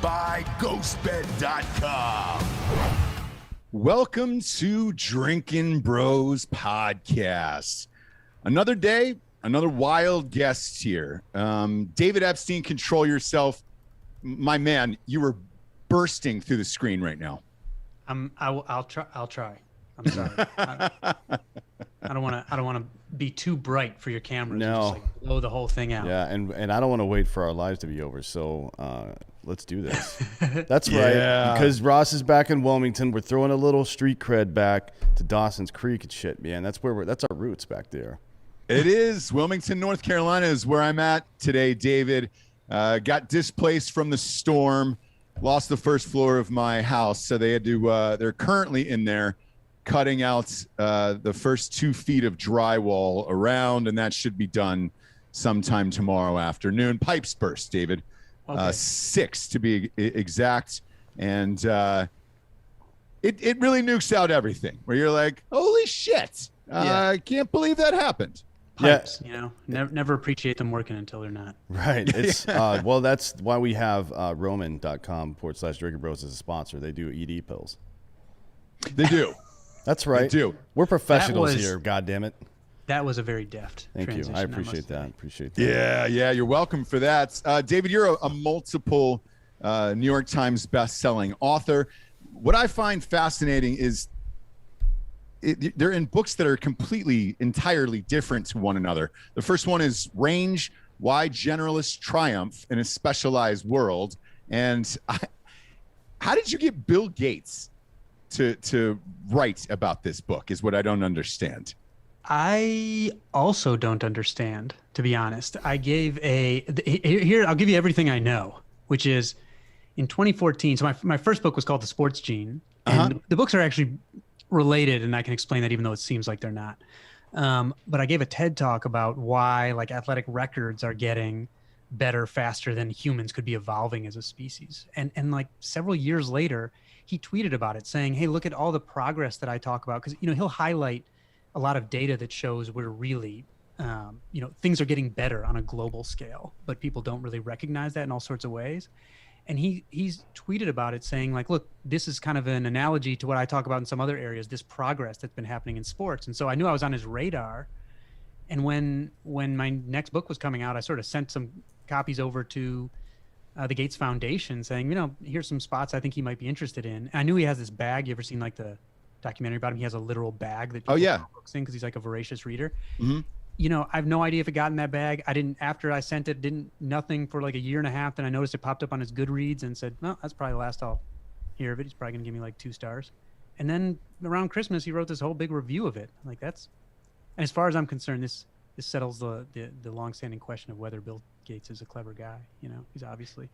by GhostBed.com. Welcome to Drinkin Bros podcast. Another day, another wild guest here. David Epstein, control yourself. My man, you were bursting through the screen right now. I'll try. I'm sorry. I don't want to be too bright for your cameras. No. Just like blow the whole thing out. Yeah, and I don't want to wait for our lives to be over, so let's do this. That's Yeah. right. Because Ross is back in Wilmington. We're throwing a little street cred back to Dawson's Creek and shit, man. That's our roots back there. It is. Wilmington, North Carolina is where I'm at today, David. Got displaced from the storm, lost the first floor of my house, so they had to, they're currently in there cutting out the first 2 feet of drywall around, and that should be done sometime tomorrow afternoon. Pipes burst, David. Okay. 6 to be exact. And it really nukes out everything where you're like, holy shit. Yeah. I can't believe that happened. Pipes, you know, never appreciate them working until they're not. Right. It's well, that's why we have Roman.com/Drinkin Bros as a sponsor. They do ED pills. They do. That's right. They do. We're professionals here, God damn it. That was a very deft Thank you. transition. I appreciate that. Yeah, you're welcome for that. David, you're a multiple New York Times best-selling author. What I find fascinating is they're in books that are entirely different to one another. The first one is Range, Why Generalists Triumph in a Specialized World. And how did you get Bill Gates to write about this book is what I don't understand. I also don't understand, to be honest. I'll give you everything I know, which is in 2014. So my first book was called The Sports Gene. And the books are actually related, and I can explain that even though it seems like they're not. But I gave a TED talk about why like athletic records are getting better faster than humans could be evolving as a species. And like several years later, he tweeted about it saying, hey, look at all the progress that I talk about. Because, you know, he'll highlight a lot of data that shows we're really, you know, things are getting better on a global scale, but people don't really recognize that in all sorts of ways. And he's tweeted about it saying like, look, this is kind of an analogy to what I talk about in some other areas, this progress that's been happening in sports. And so I knew I was on his radar. And when my next book was coming out, I sort of sent some copies over to the Gates Foundation saying, you know, here's some spots I think he might be interested in. And I knew he has this bag. You ever seen like the documentary about him? He has a literal bag that people put books in because he's like a voracious reader. Mm-hmm. You know, I have no idea if it got in that bag. After I sent it, nothing for like a year and a half. Then I noticed it popped up on his Goodreads and said, well, that's probably the last I'll hear of it. He's probably going to give me like 2 stars. And then around Christmas, he wrote this whole big review of it. Like and as far as I'm concerned, this settles the longstanding question of whether Bill Gates is a clever guy. You know, he's obviously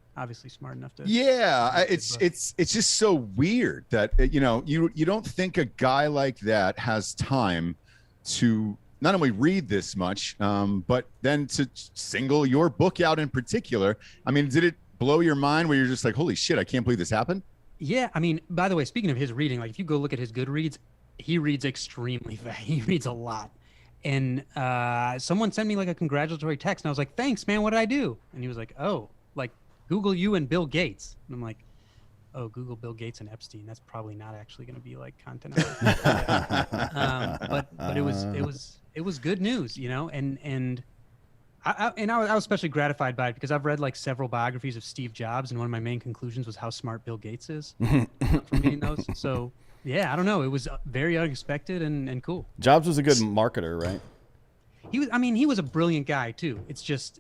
smart enough to. Yeah, it's just so weird that you know you don't think a guy like that has time to not only read this much, but then to single your book out in particular. I mean, did it blow your mind where you're just like, holy shit, I can't believe this happened? Yeah, I mean, by the way, speaking of his reading, like if you go look at his Goodreads, he reads extremely fast. He reads a lot. And someone sent me like a congratulatory text, and I was like, thanks, man, what did I do? And he was like, oh, like Google you and Bill Gates. And I'm like, oh, Google Bill Gates and Epstein. That's probably not actually going to be like content. But it was good news, you know, and I was especially gratified by it because I've read like several biographies of Steve Jobs, and one of my main conclusions was how smart Bill Gates is from reading those. So yeah, I don't know. It was very unexpected and cool. Jobs was a good marketer, right? He was a brilliant guy too. It's just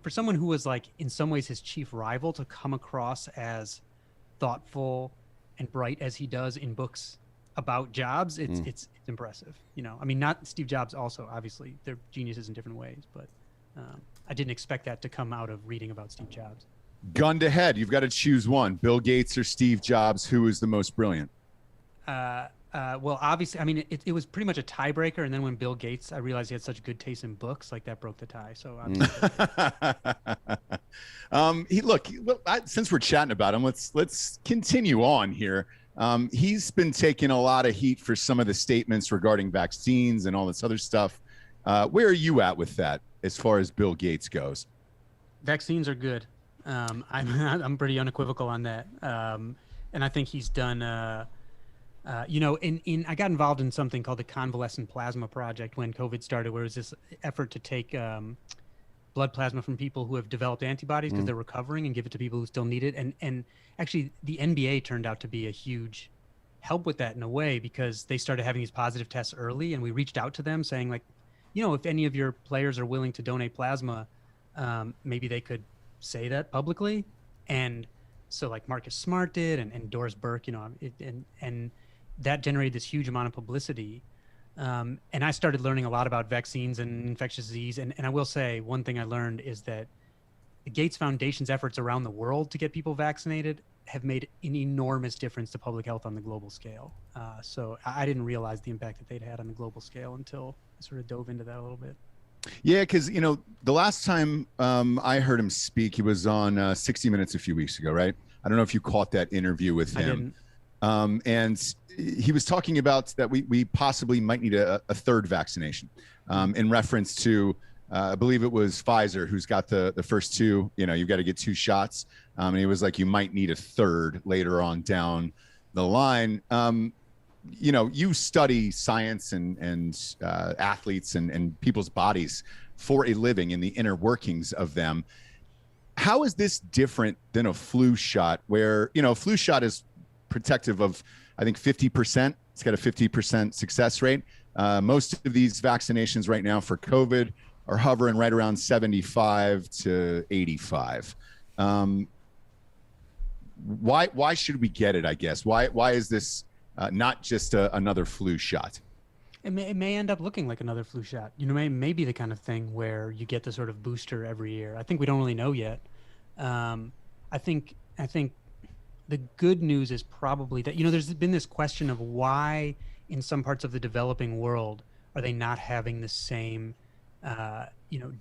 for someone who was like in some ways his chief rival to come across as thoughtful and bright as he does in books about Jobs, it's impressive. You know, I mean, not Steve Jobs also, obviously they're geniuses in different ways, but I didn't expect that to come out of reading about Steve Jobs. Gun to head, you've got to choose one: Bill Gates or Steve Jobs. Who is the most brilliant? Well, obviously, I mean, it was pretty much a tiebreaker. And then when Bill Gates, I realized he had such good taste in books, like that broke the tie. So since we're chatting about him, let's continue on here. He's been taking a lot of heat for some of the statements regarding vaccines and all this other stuff. Where are you at with that as far as Bill Gates goes? Vaccines are good. I'm pretty unequivocal on that. And I think he's done. I got involved in something called the Convalescent Plasma Project when COVID started, where it was this effort to take blood plasma from people who have developed antibodies because they're recovering and give it to people who still need it. And actually, the NBA turned out to be a huge help with that in a way, because they started having these positive tests early, and we reached out to them saying, like, if any of your players are willing to donate plasma, maybe they could say that publicly. And so like Marcus Smart did, and Doris Burke, and that generated this huge amount of publicity. And I started learning a lot about vaccines and infectious disease. And I will say one thing I learned is that the Gates Foundation's efforts around the world to get people vaccinated have made an enormous difference to public health on the global scale. So I didn't realize the impact that they'd had on the global scale until I sort of dove into that a little bit. Yeah, because, the last time I heard him speak, he was on 60 Minutes a few weeks ago, right? I don't know if you caught that interview with him. And he was talking about that we possibly might need a third vaccination in reference to, I believe it was Pfizer who's got the first two. You've got to get 2 shots. And he was like, you might need a third later on down the line. You study science and athletes and people's bodies for a living in the inner workings of them. How is this different than a flu shot where, a flu shot is protective of, I think, 50%. It's got a 50% success rate. Most of these vaccinations right now for COVID are hovering right around 75 to 85. Why should we get it, I guess? Why is this not just another flu shot? It may end up looking like another flu shot. May be the kind of thing where you get the sort of booster every year. I think we don't really know yet. I think the good news is probably that, there's been this question of why in some parts of the developing world are they not having the same,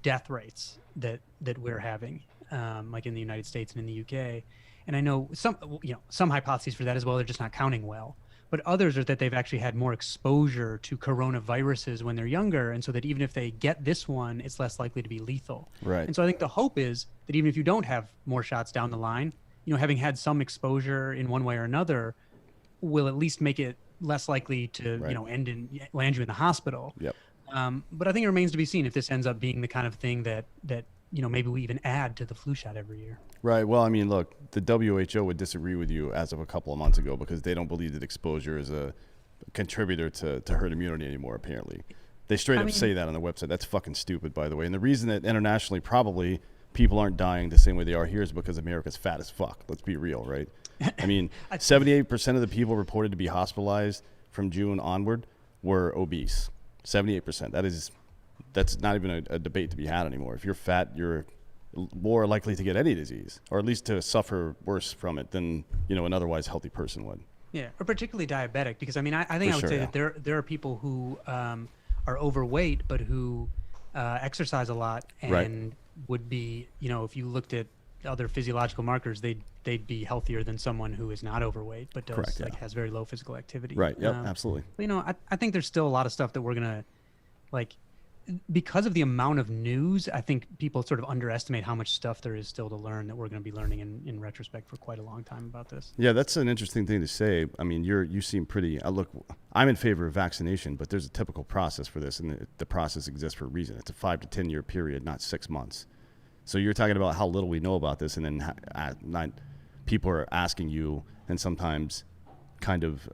death rates that we're having, like in the United States and in the UK. And I know some hypotheses for that as well. They're just not counting well. But others are that they've actually had more exposure to coronaviruses when they're younger. And so that even if they get this one, it's less likely to be lethal. Right. And so I think the hope is that even if you don't have more shots down the line, having had some exposure in one way or another will at least make it less likely to, land you in the hospital. Yep. But I think it remains to be seen if this ends up being the kind of thing that maybe we even add to the flu shot every year. Right. Well, I mean, look, the WHO would disagree with you as of a couple of months ago because they don't believe that exposure is a contributor to herd immunity anymore, apparently. They straight up say that on their website. That's fucking stupid, by the way. And the reason that internationally probably people aren't dying the same way they are here is because America's fat as fuck. Let's be real, right? I mean, 78% of the people reported to be hospitalized from June onward were obese. 78%. That's not even a debate to be had anymore. If you're fat, you're more likely to get any disease, or at least to suffer worse from it than an otherwise healthy person would. Yeah, or particularly diabetic, because I think I would say that there are people who are overweight but who exercise a lot and would be, if you looked at other physiological markers, they'd be healthier than someone who is not overweight but does has very low physical activity. Right. Yep. Absolutely. But, I think there's still a lot of stuff that we're gonna because of the amount of news. I think people sort of underestimate how much stuff there is still to learn that we're going to be learning in retrospect for quite a long time about this. Yeah, that's an interesting thing to say. I mean, you seem pretty. Look, I'm in favor of vaccination, but there's a typical process for this, and the process exists for a reason. It's a 5 to 10 year period, not 6 months. So you're talking about how little we know about this, and then people are asking you, and sometimes kind of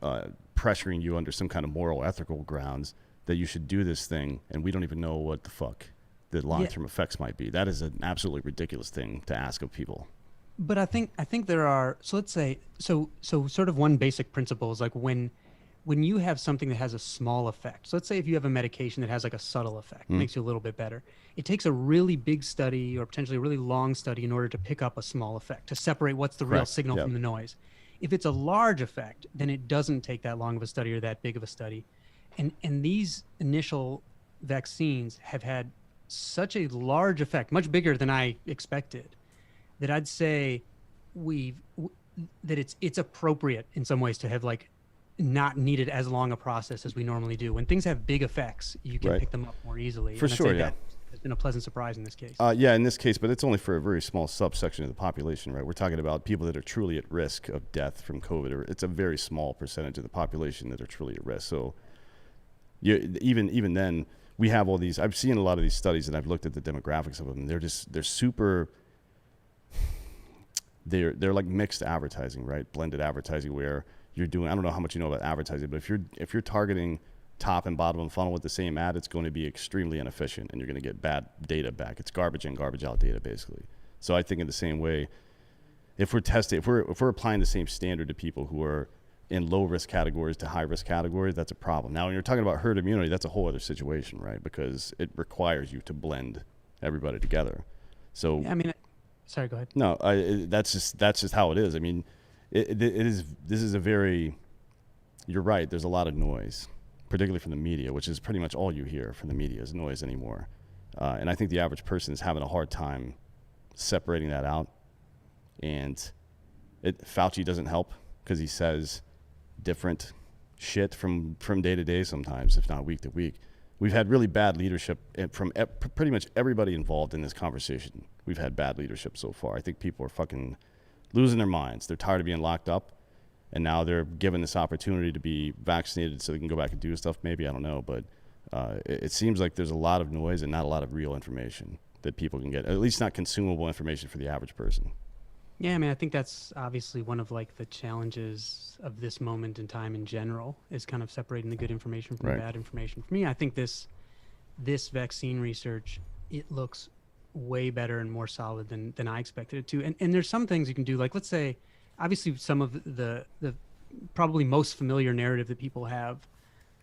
pressuring you under some kind of moral, ethical grounds that you should do this thing, and we don't even know what the fuck the long-term effects might be. That is an absolutely ridiculous thing to ask of people. But I think there are, so let's say, so sort of one basic principle is like when you have something that has a small effect. So let's say if you have a medication that has like a subtle effect, makes you a little bit better. It takes a really big study or potentially a really long study in order to pick up a small effect, to separate what's the real signal from the noise. If it's a large effect, then it doesn't take that long of a study or that big of a study. And these initial vaccines have had such a large effect, much bigger than I expected, that I'd say that it's appropriate in some ways to have not needed as long a process as we normally do. When things have big effects, you can pick them up more easily. For sure, That has been a pleasant surprise in this case. Yeah, in this case, but it's only for a very small subsection of the population, right? We're talking about people that are truly at risk of death from COVID. Or it's a very small percentage of the population that are truly at risk. So even then, we have all these. I've seen a lot of these studies, and I've looked at the demographics of them. They're super. They're like mixed advertising, right? Blended advertising, where you're doing. I don't know how much you know about advertising, but if you're targeting top and bottom of the funnel with the same ad, it's going to be extremely inefficient, and you're going to get bad data back. It's garbage in, garbage out data, basically. So I think in the same way, if we're applying the same standard to people who are in low risk categories to high risk categories, that's a problem. Now, when you're talking about herd immunity, that's a whole other situation, right? Because it requires you to blend everybody together. So yeah, I mean, sorry, go ahead. No, that's just how it is. I mean, this is a very. You're right. There's a lot of noise, particularly from the media, which is pretty much all you hear from the media is noise anymore. And I think the average person is having a hard time separating that out. And Fauci doesn't help because he says different shit from day to day sometimes, if not week to week. We've had really bad leadership from pretty much everybody involved in this conversation. We've had bad leadership so far. I think people are fucking losing their minds. They're tired of being locked up. And now they're given this opportunity to be vaccinated so they can go back and do stuff. Maybe, I don't know. But it seems like there's a lot of noise and not a lot of real information that people can get. At least not consumable information for the average person. Yeah, I mean, I think that's obviously one of like the challenges of this moment in time in general is kind of separating the good information from the bad information. For me, I think this vaccine research, it looks way better and more solid than I expected it to. And there's some things you can do, like let's say, obviously some of the probably most familiar narrative that people have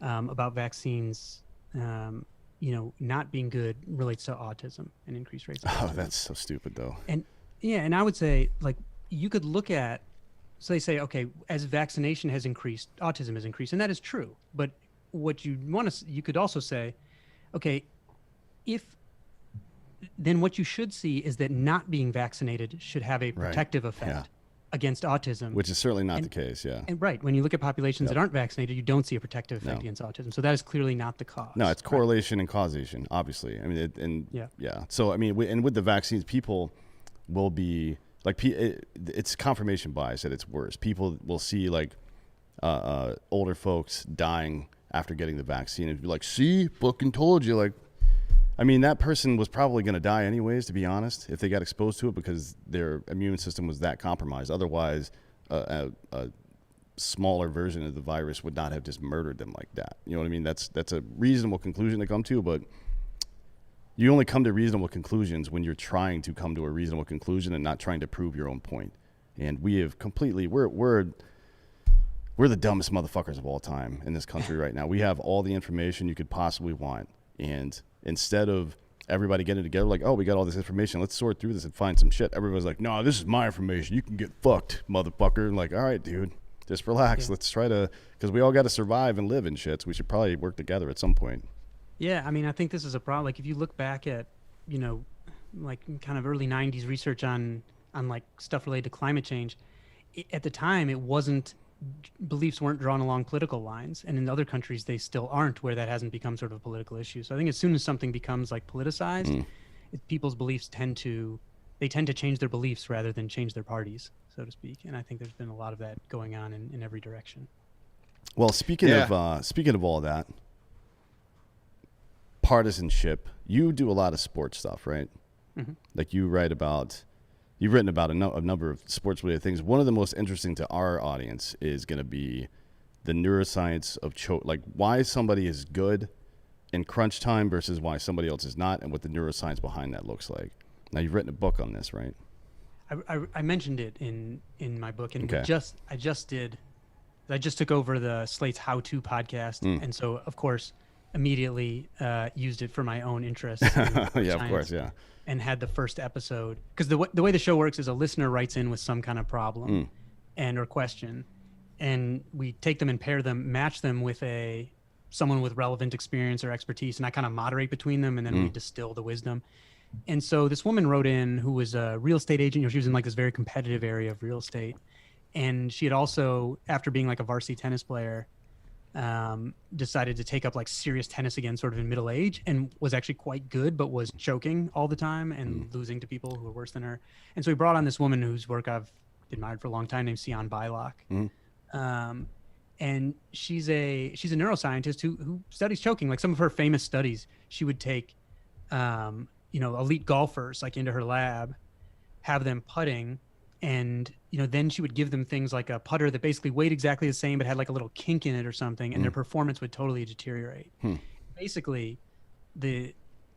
about vaccines, not being good relates to autism and increased rates of autism. Oh, that's so stupid though. And I would say, like, you could look at, so they say, okay, as vaccination has increased, autism has increased, and that is true. But what you could also say, okay, then what you should see is that not being vaccinated should have a protective effect against autism. Which is certainly not the case, yeah. And when you look at populations that aren't vaccinated, you don't see a protective effect against autism. So that is clearly not the cause. No, it's correlation and causation, obviously. I mean, So, I mean, and with the vaccines, people will be like, it's confirmation bias at its worst. People will see like older folks dying after getting the vaccine and be like, see, fucking told you. Like, I mean, that person was probably going to die anyways, to be honest, if they got exposed to it because their immune system was that compromised. Otherwise, a smaller version of the virus would not have just murdered them like that. You know what I mean? That's a reasonable conclusion to come to, but you only come to reasonable conclusions when you're trying to come to a reasonable conclusion and not trying to prove your own point. And we have completely, we're the dumbest motherfuckers of all time in this country right now. We have all the information you could possibly want. And instead of everybody getting together like, oh, we got all this information, let's sort through this and find some shit. Everybody's like, no, this is my information. You can get fucked, motherfucker. And like, all right, dude, just relax. Let's try to, because we all got to survive and live and shit. So we should probably work together at some point. Yeah, I mean, I think this is a problem. Like, if you look back at, like kind of early 90s research on like stuff related to climate change, at the time, beliefs weren't drawn along political lines. And in other countries, they still aren't, where that hasn't become sort of a political issue. So I think as soon as something becomes like politicized, people's beliefs tend to change their beliefs rather than change their parties, so to speak. And I think there's been a lot of that going on in every direction. Well, speaking of all that, partisanship, you do a lot of sports stuff, right? Mm-hmm. Like you've written about a number of sports related things. One of the most interesting to our audience is going to be the neuroscience of like why somebody is good in crunch time versus why somebody else is not, and what the neuroscience behind that looks like. Now, you've written a book on this, right? I mentioned it in my book, and I just took over the Slate's How To podcast, and so of course immediately used it for my own interest. Yeah, of course, yeah. And had the first episode, because the way the show works is a listener writes in with some kind of problem or question, and we take them and pair them, match them with someone with relevant experience or expertise, and I kind of moderate between them, and then we distill the wisdom. And so this woman wrote in who was a real estate agent. She was in like this very competitive area of real estate, and she had also, after being like a varsity tennis player, decided to take up like serious tennis again, sort of in middle age, and was actually quite good, but was choking all the time and losing to people who were worse than her. And so we brought on this woman whose work I've admired for a long time, named Sion Bylock. And she's a neuroscientist who studies choking. Like some of her famous studies, she would take, elite golfers like into her lab, have them putting, and then she would give them things like a putter that basically weighed exactly the same but had like a little kink in it or something, and their performance would totally deteriorate. Basically, the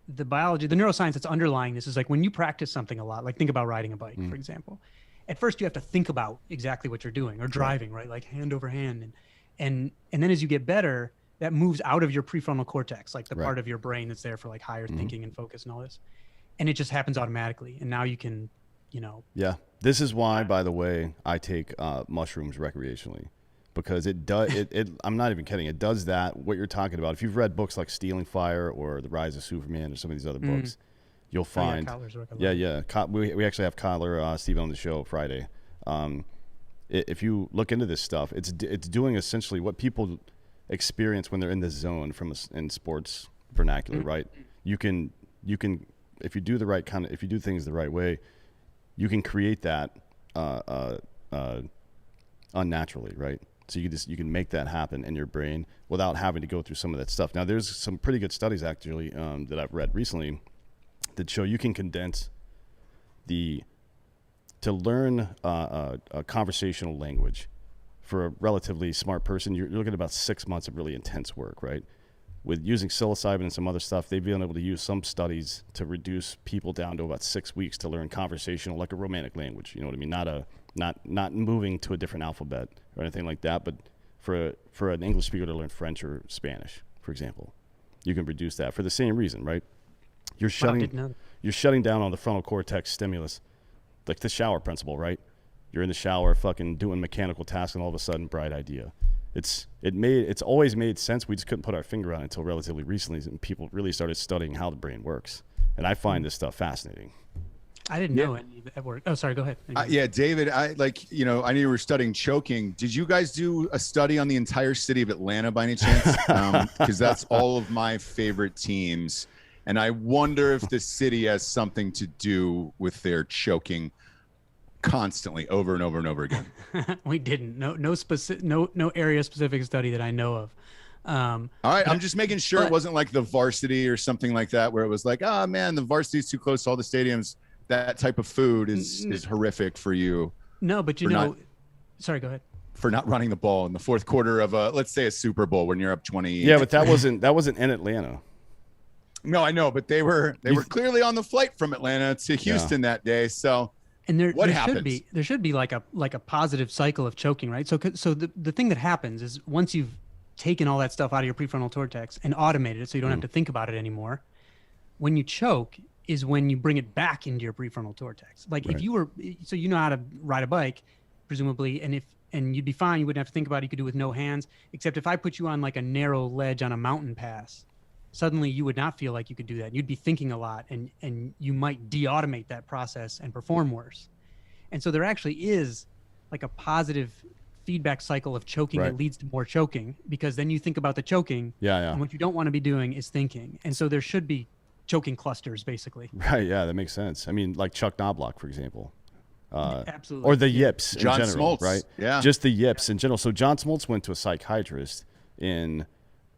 biology, the neuroscience that's underlying this is like when you practice something a lot, like think about riding a bike, for example. At first, you have to think about exactly what you're doing, or driving, right? Like hand over hand, and then as you get better, that moves out of your prefrontal cortex, like the part of your brain that's there for like higher thinking and focus and all this, and it just happens automatically. And now you can, Yeah, this is why, by the way, I take mushrooms recreationally, because it does. I'm not even kidding. It does that. What you're talking about. If you've read books like Stealing Fire or The Rise of Superman or some of these other books, you'll find. We actually have Kyler Steven on the show Friday. If you look into this stuff, it's doing essentially what people experience when they're in this zone in sports vernacular, right? You can if you do things the right way, you can create that unnaturally, right? So you can make that happen in your brain without having to go through some of that stuff. Now, there's some pretty good studies actually that I've read recently that show you can condense to learn a conversational language for a relatively smart person. You're looking at about 6 months of really intense work, right? With using psilocybin and some other stuff, they've been able to use some studies to reduce people down to about 6 weeks to learn conversational, like a romantic language. You know what I mean? Not moving to a different alphabet or anything like that, but for an English speaker to learn French or Spanish, for example, you can reduce that for the same reason, right? You're shutting down on the frontal cortex stimulus, like the shower principle, right? You're in the shower fucking doing mechanical tasks, and all of a sudden, bright idea. It's always made sense. We just couldn't put our finger on it until relatively recently, and people really started studying how the brain works. And I find this stuff fascinating. I didn't know any of that work. Oh, sorry, go ahead. David, I knew you were studying choking. Did you guys do a study on the entire city of Atlanta by any chance? Because that's all of my favorite teams. And I wonder if the city has something to do with their choking constantly over and over and over again. We didn't. No area specific study that I know of. All right, I'm just making sure it wasn't like the varsity or something like that, where it was like, oh man, the varsity's too close to all the stadiums. That type of food is horrific for you. No, but sorry, go ahead. For not running the ball in the fourth quarter of let's say a Super Bowl when you're up 20. Yeah, but that wasn't in Atlanta. No, I know, but they were clearly on the flight from Atlanta to Houston that day. So, and there should be like a positive cycle of choking, right? So the thing that happens is once you've taken all that stuff out of your prefrontal cortex and automated it, so you don't have to think about it anymore. When you choke is when you bring it back into your prefrontal cortex. Like if you were, so you know how to ride a bike, presumably, and you'd be fine. You wouldn't have to think about it. You could do it with no hands. Except if I put you on like a narrow ledge on a mountain pass, suddenly you would not feel like you could do that. You'd be thinking a lot, and you might de-automate that process and perform worse. And so there actually is like a positive feedback cycle of choking that leads to more choking, because then you think about the choking. And what you don't want to be doing is thinking. And so there should be choking clusters, basically. Right. Yeah, that makes sense. I mean, like Chuck Knobloch, for example. Absolutely. Or the yips in John general, Smoltz, right? Yeah. Just the yips in general. So John Smoltz went to a psychiatrist in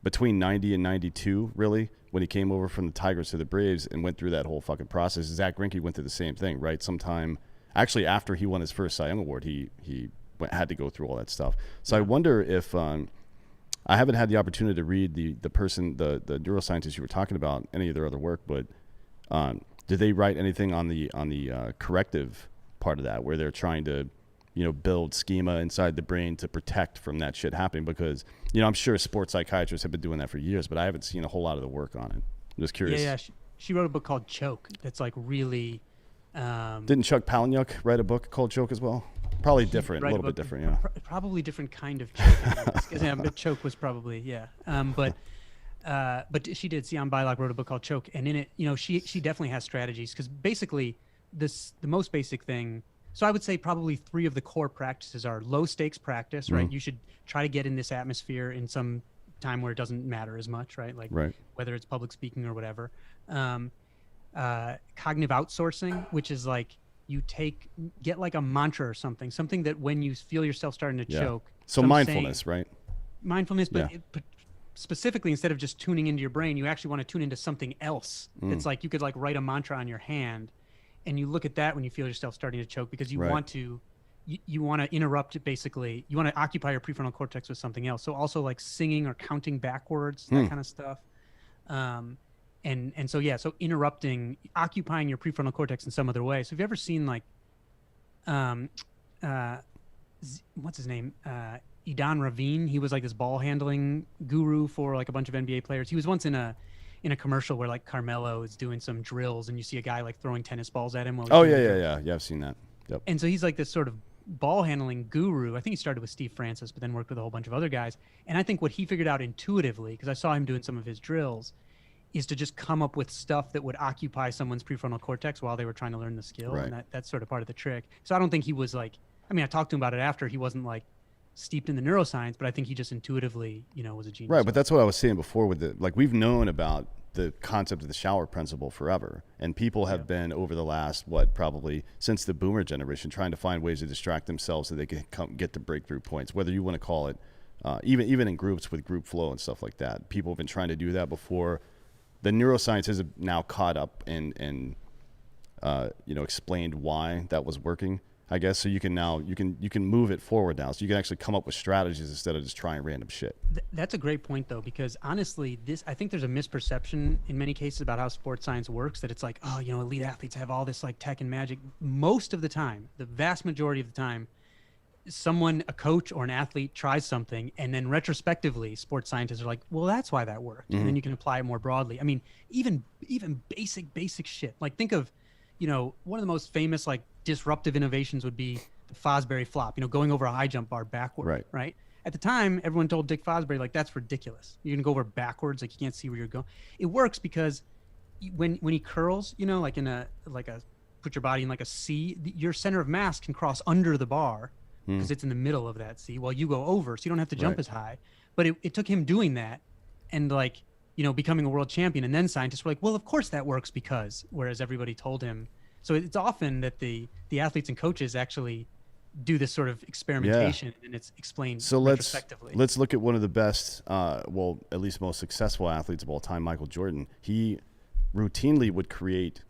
between 90 and 92, really, when he came over from the Tigers to the Braves and went through that whole fucking process. Zach Greinke went through the same thing, right? Sometime, actually, after he won his first Cy Young Award, he had to go through all that stuff. So I wonder if I haven't had the opportunity to read the neuroscientist you were talking about, any of their other work, but did they write anything on the corrective part of that, where they're trying to build schema inside the brain to protect from that shit happening? Because I'm sure sports psychiatrists have been doing that for years, but I haven't seen a whole lot of the work on it. I'm just curious. Yeah. She wrote a book called Choke that's like really didn't Chuck Palahniuk write a book called Choke as well? Probably different, a little bit different, yeah. Probably different kind of choke. But Choke was probably, yeah. But she did. Sion Bylock wrote a book called Choke, and in it, she definitely has strategies, because basically the most basic thing So I would say probably 3 of the core practices are low stakes practice, right? You should try to get in this atmosphere in some time where it doesn't matter as much, right? Like whether it's public speaking or whatever. Cognitive outsourcing, which is like you get like a mantra or something that when you feel yourself starting to choke. So mindfulness, right? Mindfulness, but specifically, instead of just tuning into your brain, you actually want to tune into something else. It's like you could like write a mantra on your hand, and you look at that when you feel yourself starting to choke, because you want to you want to interrupt it. Basically, you want to occupy your prefrontal cortex with something else. So also like singing or counting backwards, that kind of stuff. And so so occupying your prefrontal cortex in some other way. So have you ever seen like what's his name? Idan Ravine. He was like this ball handling guru for like a bunch of NBA players. He was once in a commercial where like Carmelo is doing some drills, and you see a guy like throwing tennis balls at him. While yeah, I've seen that. Yep. And so he's like this sort of ball handling guru. I think he started with Steve Francis, but then worked with a whole bunch of other guys. And I think what he figured out intuitively, because I saw him doing some of his drills, is to just come up with stuff that would occupy someone's prefrontal cortex while they were trying to learn the skill. Right. And that's sort of part of the trick. So I don't think he was like, I mean, I talked to him about it after. He wasn't like steeped in the neuroscience, but I think he just intuitively, was a genius. Right, but that's what I was saying before with we've known about the concept of the shower principle forever, and people have been over the last probably since the boomer generation trying to find ways to distract themselves so they can get to breakthrough points, whether you want to call it even in groups with group flow and stuff like that. People have been trying to do that before. The neuroscience has now caught up and explained why that was working, I guess. So you can move it forward now. So you can actually come up with strategies instead of just trying random shit. That's a great point, though, because honestly, I think there's a misperception in many cases about how sports science works, that it's like, oh, elite athletes have all this like tech and magic. Most of the time, the vast majority of the time, a coach or an athlete tries something, and then retrospectively sports scientists are like, well, that's why that worked. And then you can apply it more broadly. I mean, even basic shit. Like think of, one of the most famous like disruptive innovations would be the Fosbury flop, going over a high jump bar backward, right? At the time, everyone told Dick Fosbury, like, that's ridiculous. You're gonna go over backwards, like you can't see where you're going. It works because when he curls, like put your body in like a C, your center of mass can cross under the bar because it's in the middle of that C while you go over, so you don't have to jump as high. But it took him doing that and like, becoming a world champion. And then scientists were like, well, of course that works whereas everybody told him. So it's often that the athletes and coaches actually do this sort of experimentation and it's explained retrospectively. Let's look at one of the best, at least most successful athletes of all time, Michael Jordan. He routinely would create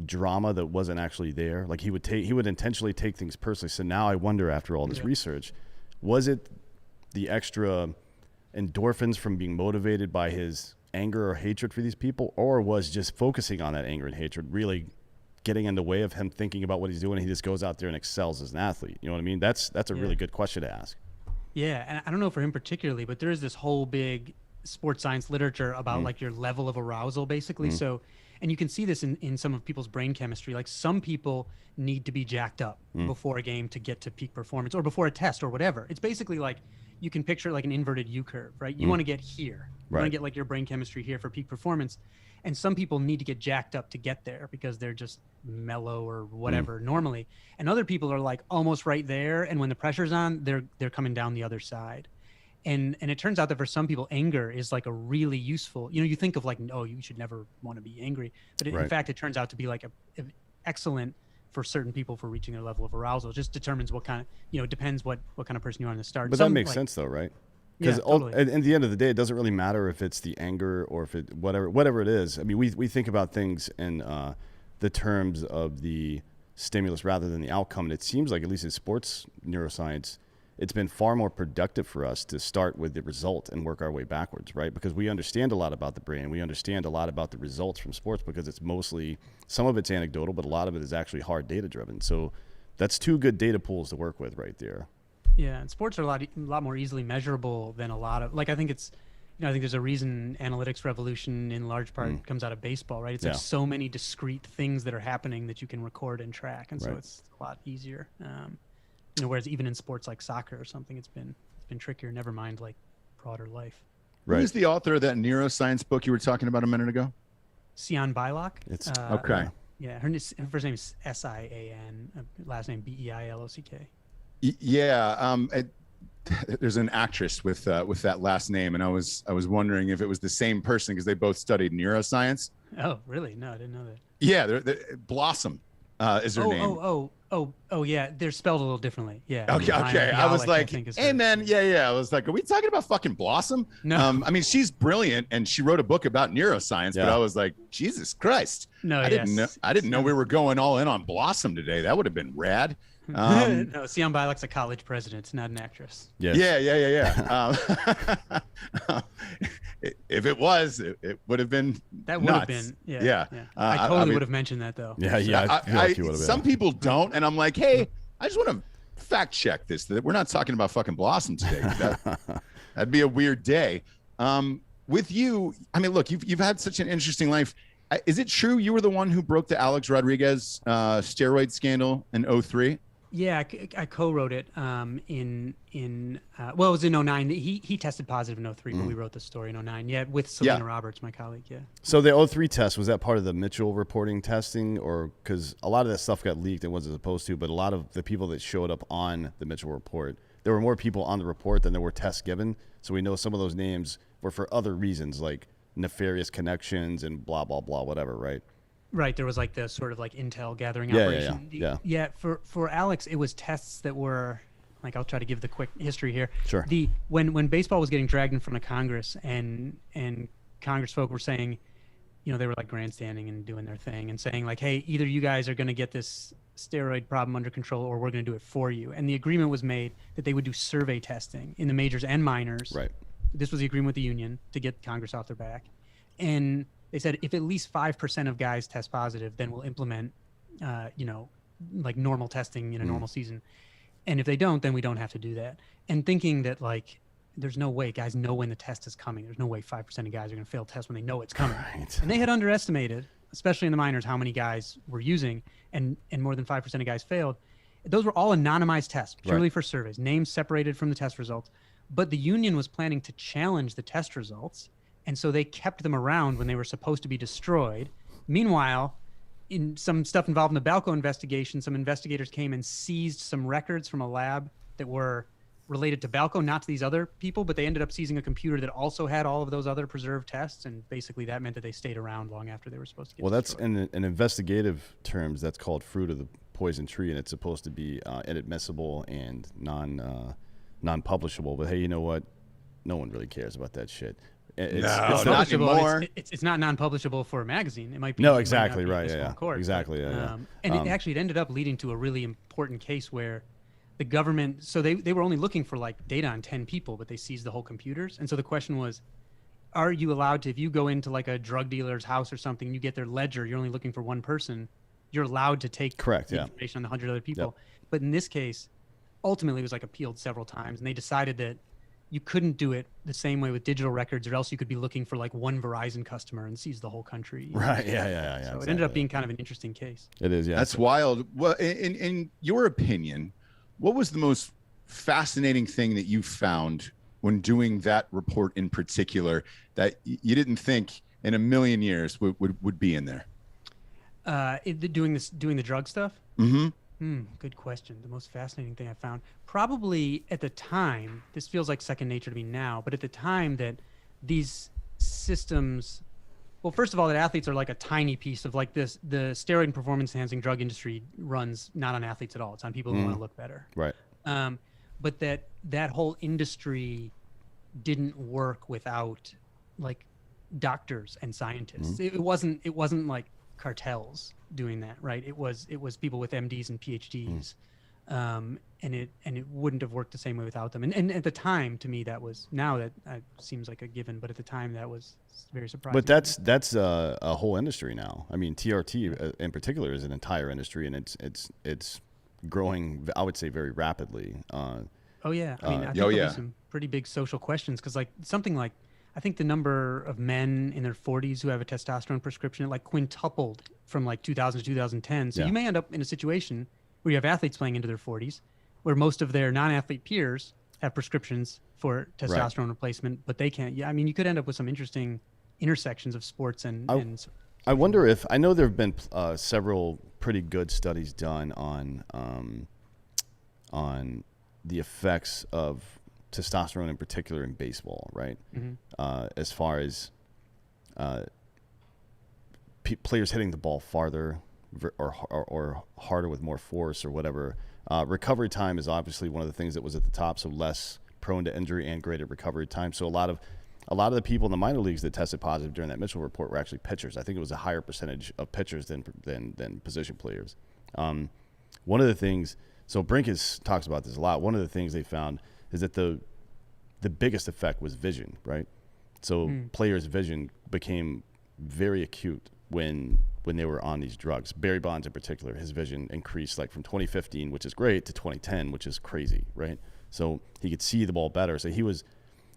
drama that wasn't actually there. Like he would intentionally take things personally. So now I wonder, after all this research, was it the extra endorphins from being motivated by his anger or hatred for these people, or was just focusing on that anger and hatred really getting in the way of him thinking about what he's doing, and he just goes out there and excels as an athlete? You know what I mean? That's a really good question to ask. Yeah, and I don't know for him particularly, but there is this whole big sports science literature about like your level of arousal, basically. So, and you can see this in some of people's brain chemistry. Like some people need to be jacked up before a game to get to peak performance, or before a test or whatever. It's basically like, you can picture it like an inverted U curve, right? You want to get here. You want to get like your brain chemistry here for peak performance. And some people need to get jacked up to get there because they're just mellow or whatever normally. And other people are like almost right there. And when the pressure's on, they're coming down the other side. And it turns out that for some people, anger is like a really useful, you think of like, oh, you should never want to be angry. But in fact, it turns out to be like a excellent for certain people for reaching their level of arousal. It just determines what kind of, depends what kind of person you are in the start. But that makes sense though, right? Because at the end of the day, it doesn't really matter if it's the anger or if it whatever it is. I mean, we think about things in the terms of the stimulus rather than the outcome. And it seems like, at least in sports neuroscience, it's been far more productive for us to start with the result and work our way backwards, right? Because we understand a lot about the brain. We understand a lot about the results from sports because it's mostly, some of it's anecdotal, but a lot of it is actually hard data driven. So that's two good data pools to work with right there. Yeah, and sports are a lot more easily measurable than a lot of, like, I think it's, I think there's a reason analytics revolution in large part comes out of baseball, right? It's like so many discrete things that are happening that you can record and track, and so it's a lot easier. Whereas even in sports like soccer or something, it's been trickier. Never mind like broader life. Right. Who's the author of that neuroscience book you were talking about a minute ago? Sion Bylock. Okay. Yeah, her first name is Sian, last name Beilock. Yeah, there's an actress with that last name, and I was wondering if it was the same person because they both studied neuroscience. Oh, really? No, I didn't know that. Yeah, Blossom is her name. Oh, yeah. They're spelled a little differently. Yeah. Okay. I was like, hey, man, yeah. I was like, are we talking about fucking Blossom? No. I mean, she's brilliant, and she wrote a book about neuroscience. But I was like, Jesus Christ. No, I didn't know we were going all in on Blossom today. That would have been rad. No, Sion Bialec's a college president, not an actress. Yes. Yeah. If it was, it would have been. That would have been. Yeah. I totally would have mentioned that though. Yeah. I feel like you would have been. Some people don't, and I'm like, hey, I just want to fact check this. That we're not talking about fucking Blossom today. That'd be a weird day. With you, I mean, look, you've had such an interesting life. Is it true you were the one who broke the Alex Rodriguez steroid scandal in 2003? Yeah, I co-wrote it well, it was in 2009. He tested positive in 2003, but we wrote the story in 2009. Yeah, with Selena Roberts, my colleague. Yeah. So the 2003 test, was that part of the Mitchell reporting testing, or because a lot of that stuff got leaked and wasn't supposed to, but a lot of the people that showed up on the Mitchell report, there were more people on the report than there were tests given. So we know some of those names were for other reasons, like nefarious connections and blah, blah, blah, whatever, right? Right, there was like the sort of like intel gathering operation. Yeah. For Alex, it was tests that were like, I'll try to give the quick history here. Sure. When baseball was getting dragged in front of Congress and Congress folk were saying, they were like grandstanding and doing their thing and saying like, hey, either you guys are going to get this steroid problem under control or we're going to do it for you. And the agreement was made that they would do survey testing in the majors and minors. Right. This was the agreement with the union to get Congress off their back. And they said if at least 5% of guys test positive, then we'll implement, like normal testing in a normal season. And if they don't, then we don't have to do that. And thinking that like, there's no way guys know when the test is coming. There's no way 5% of guys are going to fail tests when they know it's coming. Right. And they had underestimated, especially in the minors, how many guys were using, and more than 5% of guys failed. Those were all anonymized tests, purely for surveys, names separated from the test results. But the union was planning to challenge the test results. And so they kept them around when they were supposed to be destroyed. Meanwhile, in some stuff involved in the Balco investigation, some investigators came and seized some records from a lab that were related to Balco, not to these other people, but they ended up seizing a computer that also had all of those other preserved tests. And basically that meant that they stayed around long after they were supposed to get destroyed. That's in investigative terms, that's called fruit of the poison tree, and it's supposed to be inadmissible and non-publishable. But hey, you know what? No one really cares about that shit. It's not anymore. It's not non-publishable for a magazine. It might be. No, exactly right. Court, exactly. And it ended up leading to a really important case where the government. So they were only looking for like data on 10 people, but they seized the whole computers. And so the question was, are you allowed to, if you go into like a drug dealer's house or something, you get their ledger, you're only looking for one person, you're allowed to take information on the 100 other people. Yep. But in this case, ultimately it was like appealed several times, and they decided that you couldn't do it the same way with digital records, or else you could be looking for like one Verizon customer and seize the whole country. Right. Yeah. So exactly. It ended up being kind of an interesting case. It is. Yeah. That's wild. Well, in your opinion, what was the most fascinating thing that you found when doing that report in particular that you didn't think in a million years would be in there? Doing the drug stuff? Mm-hmm. Good question. The most fascinating thing I found, probably at the time, this feels like second nature to me now, but at the time that these systems, well, first of all, that athletes are like a tiny piece of like this, the steroid and performance enhancing drug industry runs not on athletes at all. It's on people who want to look better. Right. But that whole industry didn't work without like doctors and scientists. It wasn't like cartels doing that, right? It was people with MDs and PhDs, and it wouldn't have worked the same way without them. And at the time, to me, that was, now that seems like a given, but at the time that was very surprising. But that's a whole industry now. I mean, TRT in particular is an entire industry, and it's growing, I would say, very rapidly. Oh yeah, I mean, I think there'll be some pretty big social questions, because like something like, I think the number of men in their 40s who have a testosterone prescription like quintupled from like 2000 to 2010. So you may end up in a situation where you have athletes playing into their 40s, where most of their non-athlete peers have prescriptions for testosterone replacement, but they can't. Yeah, I mean, you could end up with some interesting intersections of sports and I wonder if I know there have been several pretty good studies done on the effects of testosterone in particular in baseball, right? As far as players hitting the ball farther or harder with more force or whatever. Recovery time is obviously one of the things that was at the top, so less prone to injury and greater recovery time. So a lot of the people in the minor leagues that tested positive during that Mitchell report were actually pitchers. I think it was a higher percentage of pitchers than position players. One of the things, so Brink talks about this a lot. One of the things they found is that the biggest effect was vision, right? So players' vision became very acute when they were on these drugs. Barry Bonds in particular, his vision increased like from 2015, which is great, to 2010, which is crazy, right? So he could see the ball better. So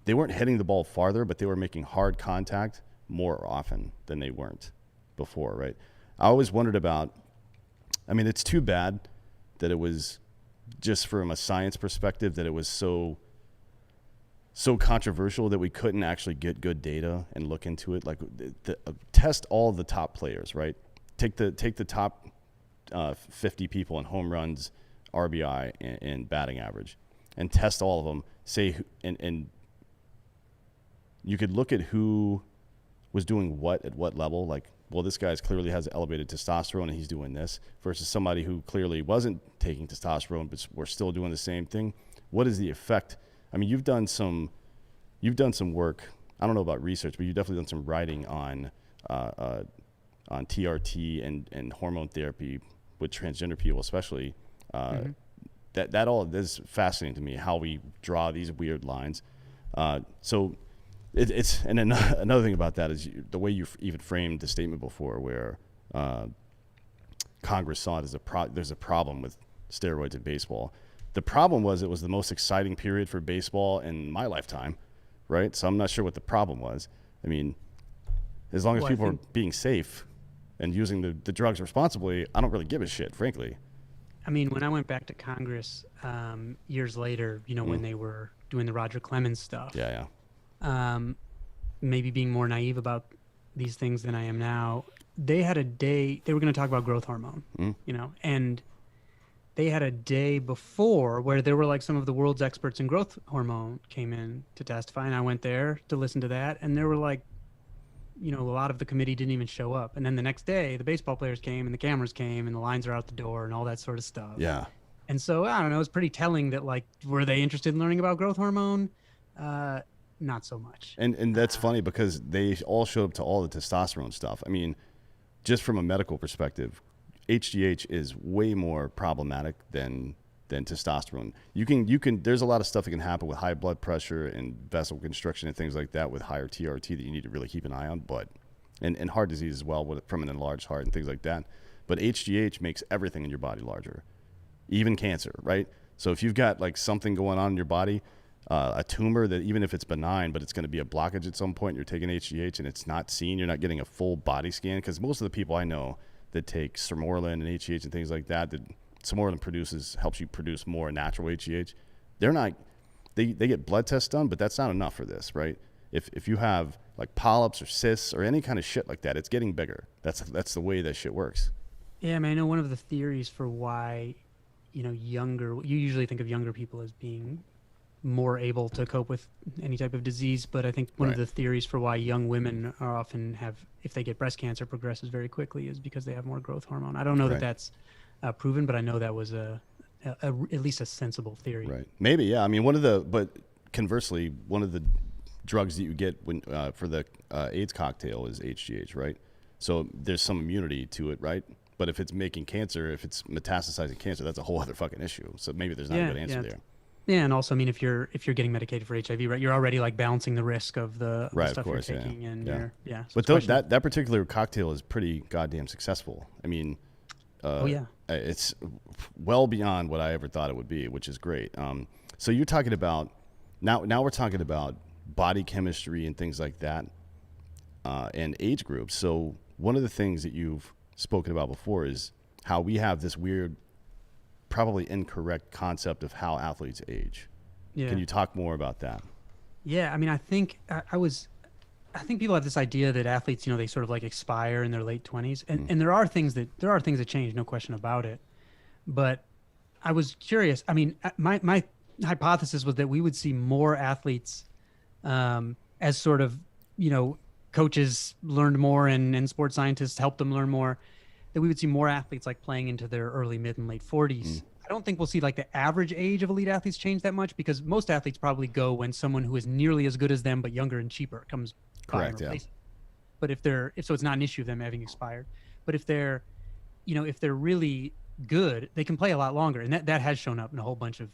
they weren't hitting the ball farther, but they were making hard contact more often than they weren't before, right? I always wondered about, I mean, it's too bad that it was, just from a science perspective, that it was so controversial that we couldn't actually get good data and look into it. Like test all the top players, right? Take the top 50 people in home runs, RBI, and batting average, and test all of them. And you could look at who was doing what at what level. Like, well, this guy clearly has elevated testosterone and he's doing this, versus somebody who clearly wasn't taking testosterone but we're still doing the same thing. What is the effect? I mean, you've done some work. I don't know about research, but you've definitely done some writing on TRT and hormone therapy with transgender people, especially. That all is fascinating to me, how we draw these weird lines. So it's and another thing about that is the way you even framed the statement before, where Congress saw it as there's a problem with steroids in baseball. The problem was it was the most exciting period for baseball in my lifetime, right? So I'm not sure what the problem was. I mean, as long as people are being safe and using the drugs responsibly, I don't really give a shit, frankly. I mean, when I went back to Congress years later, when they were doing the Roger Clemens stuff, maybe being more naive about these things than I am now, they had a day, they were going to talk about growth hormone, and they had a day before where there were like some of the world's experts in growth hormone came in to testify, and I went there to listen to that, and there were like, a lot of the committee didn't even show up. And then the next day, the baseball players came and the cameras came and the lines are out the door and all that sort of stuff. Yeah. And so, I don't know, it's pretty telling that, like, were they interested in learning about growth hormone? Not so much. And that's funny because they all showed up to all the testosterone stuff. I mean, just from a medical perspective, HGH is way more problematic than testosterone. You can there's a lot of stuff that can happen with high blood pressure and vessel constriction and things like that with higher TRT that you need to really keep an eye on, but and heart disease as well from an enlarged heart and things like that. But HGH makes everything in your body larger, even cancer, right? So if you've got like something going on in your body, a tumor that even if it's benign, but it's going to be a blockage at some point, you're taking HGH and it's not seen, you're not getting a full body scan, because most of the people I know that take Sermorelin and HGH and things like that Sermorelin helps you produce more natural HGH. They get blood tests done, but that's not enough for this, right? If you have like polyps or cysts or any kind of shit like that, it's getting bigger. That's the way that shit works. Yeah, I mean, I know one of the theories for why, you usually think of younger people as being more able to cope with any type of disease, but I think one of the theories for why young women are often if they get breast cancer, progresses very quickly is because they have more growth hormone. I don't know that that's proven, but I know that was at least a sensible theory. Right. Maybe, yeah. I mean, but conversely, one of the drugs that you get for the AIDS cocktail is HGH, right? So there's some immunity to it, right? But if it's making cancer, if it's metastasizing cancer, that's a whole other fucking issue. So maybe there's not a good answer there. Yeah, and also, I mean, if you're getting medicated for HIV, right, you're already like balancing the risk of the stuff you're taking, and So but that particular cocktail is pretty goddamn successful. I mean, it's well beyond what I ever thought it would be, which is great. So you're talking about now we're talking about body chemistry and things like that, and age groups. So one of the things that you've spoken about before is how we have this weird, probably incorrect concept of how athletes age. Yeah. Can you talk more about that? Yeah, I mean, I think I I think people have this idea that athletes, they sort of like expire in their late 20s, and there are things that change, no question about it. But I was curious. I mean, my hypothesis was that we would see more athletes as sort of, coaches learned more and sports scientists helped them learn more, that we would see more athletes like playing into their early, mid, and late 40s. I don't think we'll see like the average age of elite athletes change that much, because most athletes probably go when someone who is nearly as good as them but younger and cheaper comes by and replaces them. But if so, it's not an issue of them having expired. But if they're really good, they can play a lot longer, and that has shown up in a whole bunch of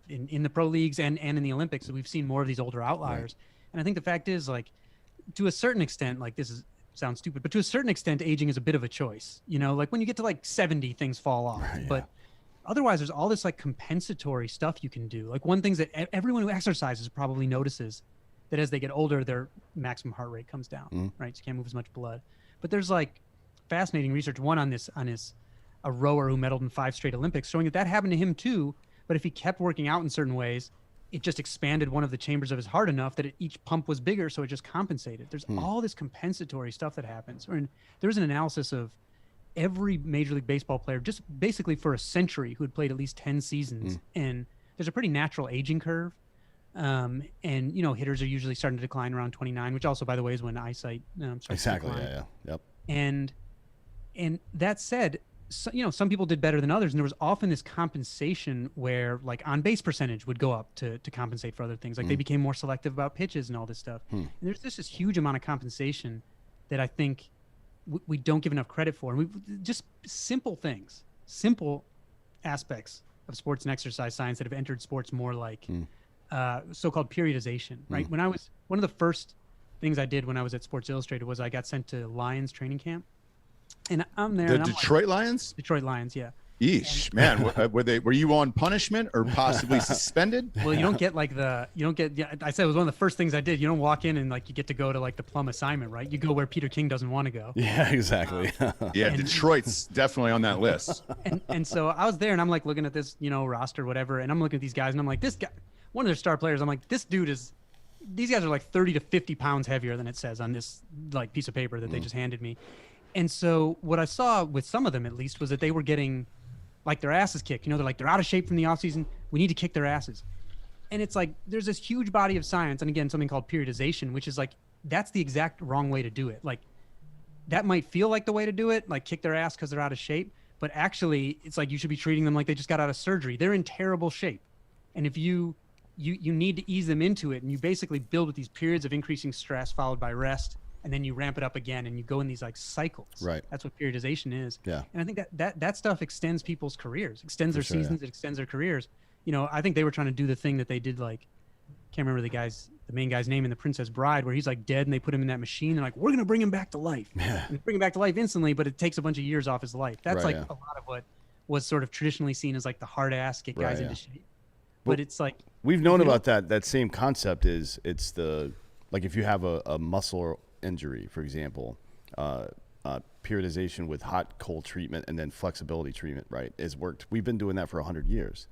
in the pro leagues and in the Olympics. So we've seen more of these older outliers. Right. And I think the fact is, like, to a certain extent, like, sounds stupid, but to a certain extent, aging is a bit of a choice. Like when you get to like 70, things fall off. Right, yeah. But otherwise, there's all this like compensatory stuff you can do. Like one thing that everyone who exercises probably notices, that as they get older, their maximum heart rate comes down, right? So you can't move as much blood. But there's like fascinating research, one on a rower who medaled in 5 straight Olympics, showing that happened to him too. But if he kept working out in certain ways, it just expanded one of the chambers of his heart enough that each pump was bigger, so it just compensated. There's all this compensatory stuff that happens. There's an analysis of every Major League Baseball player, just basically for a century, who had played at least 10 seasons. And there's a pretty natural aging curve. And hitters are usually starting to decline around 29, which also, by the way, is when eyesight starts to decline. Yep. And that said, some people did better than others, and there was often this compensation where like on base percentage would go up to compensate for other things. Like they became more selective about pitches and all this stuff. And there's just this huge amount of compensation that I think we don't give enough credit for. And we just simple things, simple aspects of sports and exercise science that have entered sports more, like so-called periodization, right? One of the first things I did when I was at Sports Illustrated was I got sent to Lions training camp. And I'm there. The Detroit Lions? Detroit Lions, yeah. Yeesh, man. Were you on punishment or possibly suspended? Well, you don't get I said it was one of the first things I did. You don't walk in and like you get to go to like the plum assignment, right? You go where Peter King doesn't want to go. Yeah, exactly. Detroit's definitely on that list. And so I was there and I'm like looking at this, roster, whatever. And I'm looking at these guys and I'm like, this guy, one of their star players, I'm like, these guys are like 30 to 50 pounds heavier than it says on this like piece of paper that they just handed me. And so what I saw with some of them, at least, was that they were getting like their asses kicked. They're out of shape from the offseason. We need to kick their asses. And it's like there's this huge body of science. And again, something called periodization, which is like that's the exact wrong way to do it. Like that might feel like the way to do it, like kick their ass because they're out of shape. But actually, it's like you should be treating them like they just got out of surgery. They're in terrible shape. And if you need to ease them into it, and you basically build with these periods of increasing stress followed by rest, and then you ramp it up again and you go in these like cycles. Right. That's what periodization is. Yeah. And I think that stuff extends people's careers, extends their seasons, it extends their careers. I think they were trying to do the thing that they did, like, can't remember the main guy's name in The Princess Bride, where he's like dead and they put him in that machine and like, we're going to bring him back to life. Yeah. And bring him back to life instantly, but it takes a bunch of years off his life. That's a lot of what was sort of traditionally seen as like the hard ass, get guys into shape. But it's like, we've known about that same concept is it's like if you have a muscle injury, for example, periodization with hot cold treatment and then flexibility treatment, right, has worked. We've been doing that for 100 years.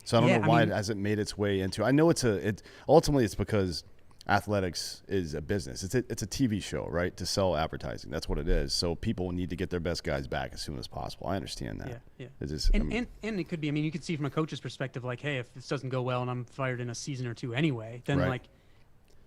So I don't know why it hasn't made its way into. I know ultimately it's because athletics is a business. It's a TV show, right, to sell advertising. That's what it is. So people need to get their best guys back as soon as possible. I understand that. Yeah. And it could be. I mean, you could see from a coach's perspective, like, hey, if this doesn't go well and I'm fired in a season or two anyway, then like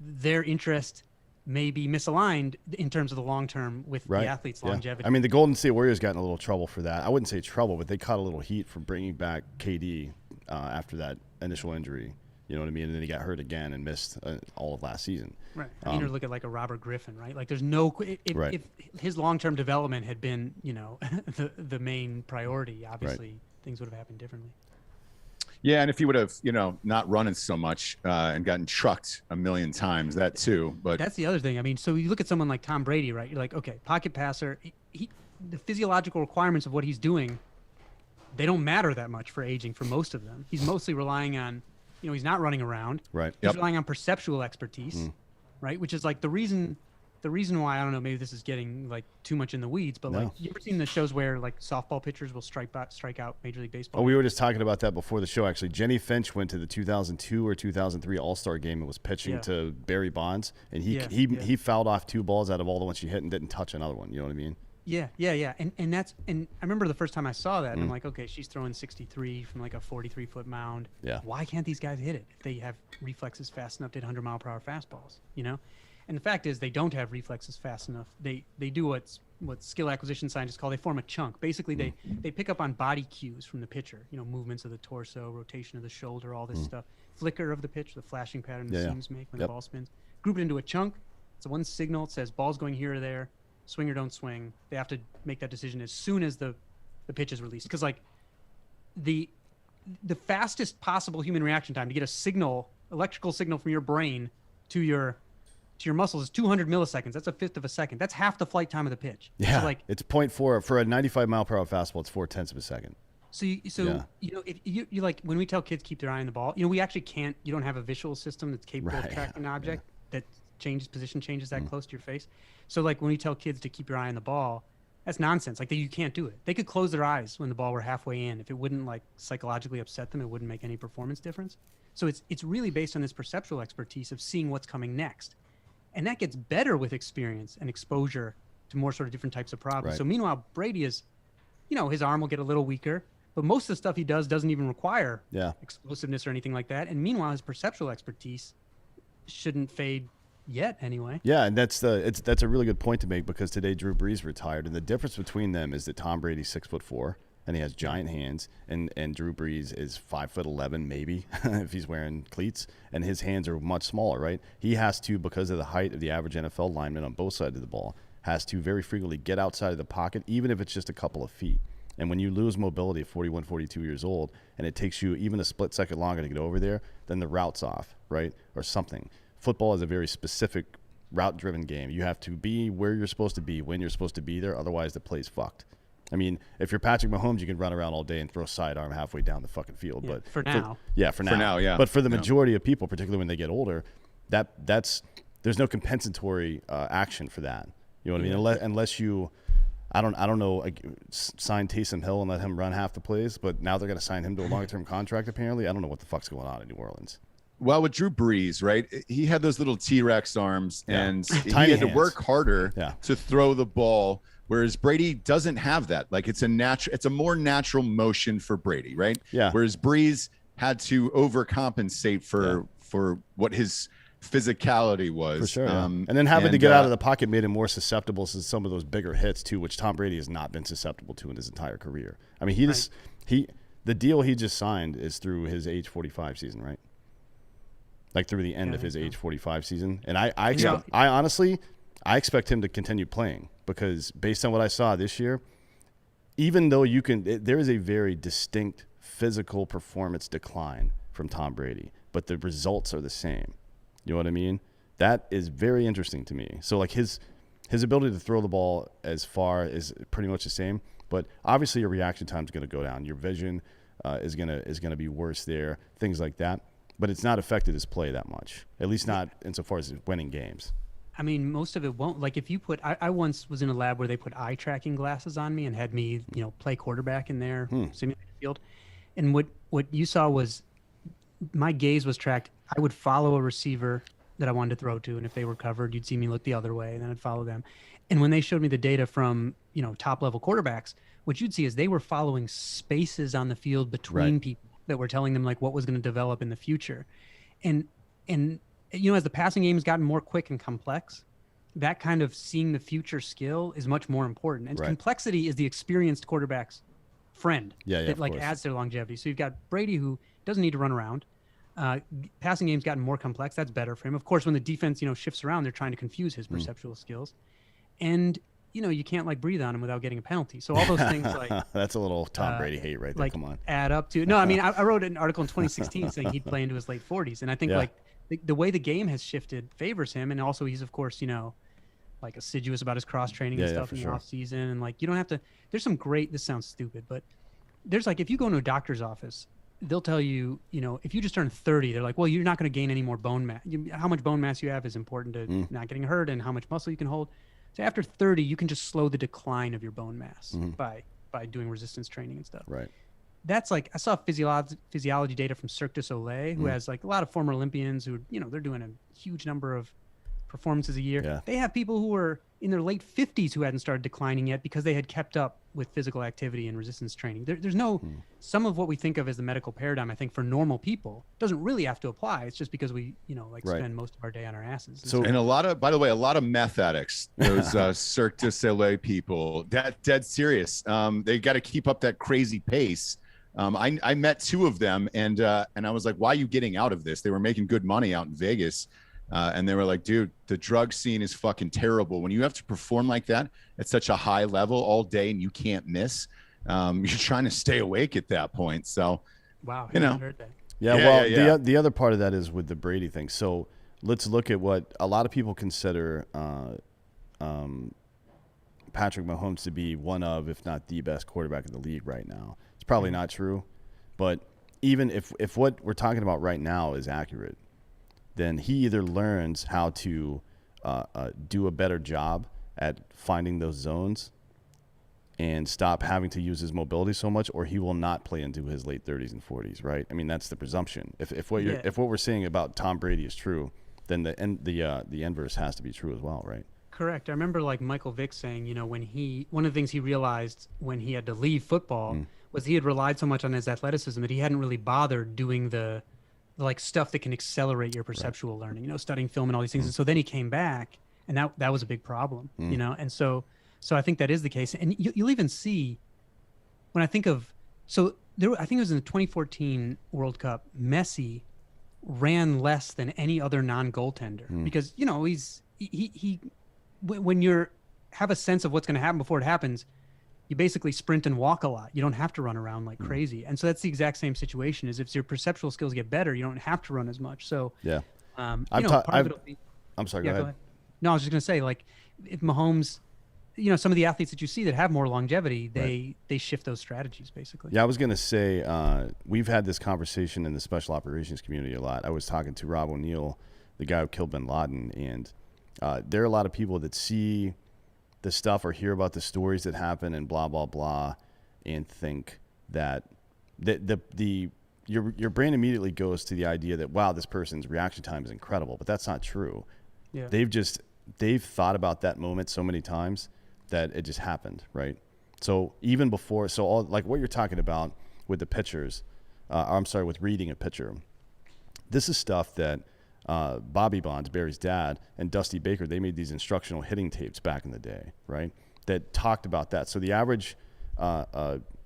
their interest may be misaligned in terms of the long term with the athlete's longevity. I mean, the Golden State Warriors got in a little trouble for that. I wouldn't say trouble, but they caught a little heat for bringing back KD after that initial injury. You know what I mean? And then he got hurt again and missed all of last season. Right. I mean, or look at like a Robert Griffin, right? Like, there's no if his long-term development had been, the main priority, obviously things would have happened differently. Yeah, and if he would have, not running so much and gotten trucked a million times, that too. But that's the other thing. I mean, so you look at someone like Tom Brady, right? You're like, okay, pocket passer. The physiological requirements of what he's doing, they don't matter that much for aging for most of them. He's mostly relying on, he's not running around. Right. He's relying on perceptual expertise, right? Which is like the reason the reason why, I don't know, maybe this is getting like too much in the weeds, but like, you ever seen the shows where like softball pitchers will strike out Major League Baseball? Oh, we were just talking about that before the show, actually. Jenny Finch went to the 2002 or 2003 All-Star game and was pitching to Barry Bonds, and he fouled off 2 balls out of all the ones she hit and didn't touch another one. You know what I mean? Yeah. And I remember the first time I saw that, and I'm like, okay, she's throwing 63 from like a 43-foot mound. Yeah. Why can't these guys hit it if they have reflexes fast enough to hit 100-mile-per-hour fastballs? You know? And the fact is, they don't have reflexes fast enough. They do what skill acquisition scientists call, they form a chunk. Basically, they pick up on body cues from the pitcher. You know, movements of the torso, rotation of the shoulder, all this stuff. Flicker of the pitch, the flashing pattern the seams make when the ball spins. Group it into a chunk. It's one signal. It says ball's going here or there. Swing or don't swing. They have to make that decision as soon as the pitch is released. Because like the fastest possible human reaction time to get a signal, electrical signal from your brain to your muscles is 200 milliseconds. That's 1/5 of a second. That's half the flight time of the pitch. Yeah, so like it's 0.4 for a 95-mile-per-hour fastball. It's 0.4 of a second. So you know, if you like, when we tell kids keep their eye on the ball, you know, we actually can't. You don't have a visual system that's capable of tracking an object that position changes that close to your face. So like when we tell kids to keep your eye on the ball, that's nonsense. Like you can't do it. They could close their eyes when the ball were halfway in. If it wouldn't like psychologically upset them, it wouldn't make any performance difference. So it's really based on this perceptual expertise of seeing what's coming next. And that gets better with experience and exposure to more sort of different types of problems. Right. So meanwhile, Brady is, you know, his arm will get a little weaker, but most of the stuff he does doesn't even require explosiveness or anything like that. And meanwhile, his perceptual expertise shouldn't fade yet anyway. Yeah, and that's a really good point to make, because today Drew Brees retired, and the difference between them is that Tom Brady's 6'4" and he has giant hands, and Drew Brees is 5'11" maybe if he's wearing cleats, and his hands are much smaller, right? He has to, because of the height of the average NFL lineman on both sides of the ball, has to very frequently get outside of the pocket, even if it's just a couple of feet. And when you lose mobility at 41, 42 years old, and it takes you even a split second longer to get over there, then the route's off, right? Or something. Football is a very specific route-driven game. You have to be where you're supposed to be, when you're supposed to be there, otherwise the play's fucked. I mean, if you're Patrick Mahomes, you can run around all day and throw sidearm halfway down the fucking field. Yeah, but for now. For now. But for the majority of people, particularly when they get older, that's there's no compensatory action for that. You know what I mean? Unless you, I don't know, like, sign Taysom Hill and let him run half the plays, but now they're going to sign him to a long-term contract apparently. I don't know what the fuck's going on in New Orleans. Well, with Drew Brees, right? He had those little T-Rex arms, and he had to work harder to throw the ball. Whereas Brady doesn't have that. Like it's a more natural motion for Brady, right? Yeah. Whereas Brees had to overcompensate for what his physicality was. For sure. And then having to get out of the pocket made him more susceptible to some of those bigger hits too, which Tom Brady has not been susceptible to in his entire career. I mean, the deal he just signed is through his age 45 season, right? Like through the end of his age 45 season. And I honestly expect him to continue playing, because based on what I saw this year, even though there is a very distinct physical performance decline from Tom Brady, but the results are the same. You know what I mean? That is very interesting to me. So like his ability to throw the ball as far is pretty much the same, but obviously your reaction time is going to go down. Your vision is going to be worse there, things like that. But it's not affected his play that much, at least not insofar as winning games. I mean, most of it won't. Like if you put, I once was in a lab where they put eye tracking glasses on me and had me, you know, play quarterback in their simulated field. And what you saw was my gaze was tracked. I would follow a receiver that I wanted to throw to, and if they were covered, you'd see me look the other way, and then I'd follow them. And when they showed me the data from, you know, top level quarterbacks, what you'd see is they were following spaces on the field between people that were telling them like what was going to develop in the future. And you know, as the passing game has gotten more quick and complex, that kind of seeing the future skill is much more important. And complexity is the experienced quarterback's friend that like adds their longevity. So you've got Brady, who doesn't need to run around. Passing game's gotten more complex. That's better for him. Of course, when the defense, you know, shifts around, they're trying to confuse his perceptual skills. And, you know, you can't like breathe on him without getting a penalty. So all those things like that's a little Tom Brady hate right there. Like, come on. Add up to no. I mean, I wrote an article in 2016 saying he'd play into his late 40s, and I think like the way the game has shifted favors him, and also he's of course, you know, like assiduous about his cross training and stuff in the off season, and like you don't have to. There's some great. This sounds stupid, but there's like if you go into a doctor's office, they'll tell you, if you just turn 30, they're like, well, you're not going to gain any more bone mass. How much bone mass you have is important to not getting hurt, and how much muscle you can hold. So after 30, you can just slow the decline of your bone mass by doing resistance training and stuff. Right. That's like, I saw physiology data from Cirque du Soleil, who has like a lot of former Olympians who, they're doing a huge number of performances a year. Yeah. They have people who were in their late 50s who hadn't started declining yet because they had kept up with physical activity and resistance training. There's no, some of what we think of as the medical paradigm, I think for normal people doesn't really have to apply. It's just because we, spend most of our day on our asses. And a lot of, by the way, a lot of meth addicts, those Cirque du Soleil people, dead serious. They got to keep up that crazy pace. I met two of them and I was like, why are you getting out of this? They were making good money out in Vegas. And they were like, dude, the drug scene is fucking terrible. When you have to perform like that at such a high level all day and you can't miss, you're trying to stay awake at that point. So, wow, heard that. Yeah, the other part of that is with the Brady thing. So let's look at what a lot of people consider Patrick Mahomes to be one of, if not the best quarterback in the league right now. It's probably not true, but even if what we're talking about right now is accurate, then he either learns how to do a better job at finding those zones and stop having to use his mobility so much, or he will not play into his late 30s and 40s, right? I mean, that's the presumption. If what we're saying about Tom Brady is true, then the inverse has to be true as well, right? Correct. I remember like Michael Vick saying, when one of the things he realized when he had to leave football was he had relied so much on his athleticism that he hadn't really bothered doing the like stuff that can accelerate your perceptual learning, studying film and all these things. And so then he came back, and that was a big problem, and so I think that is the case. And you'll even see when I think of, I think it was in the 2014 World Cup, Messi ran less than any other non-goaltender because, he when you're have a sense of what's going to happen before it happens, you basically sprint and walk a lot. You don't have to run around like crazy. And so that's the exact same situation. Is if your perceptual skills get better, you don't have to run as much. So I'm sorry, go ahead. No, I was just going to say, like, if Mahomes, some of the athletes that you see that have more longevity, they shift those strategies basically. Yeah, I was going to say, we've had this conversation in the special operations community a lot. I was talking to Rob O'Neill, the guy who killed bin Laden, and there are a lot of people that see the stuff or hear about the stories that happen and blah, blah, blah, and think that your brain immediately goes to the idea that, wow, this person's reaction time is incredible, but that's not true. Yeah. They've thought about that moment so many times that it just happened, right? So even before, like what you're talking about with the pitchers, with reading a pitcher, this is stuff that Bobby Bonds, Barry's dad, and Dusty Baker, they made these instructional hitting tapes back in the day, right, that talked about that. So the average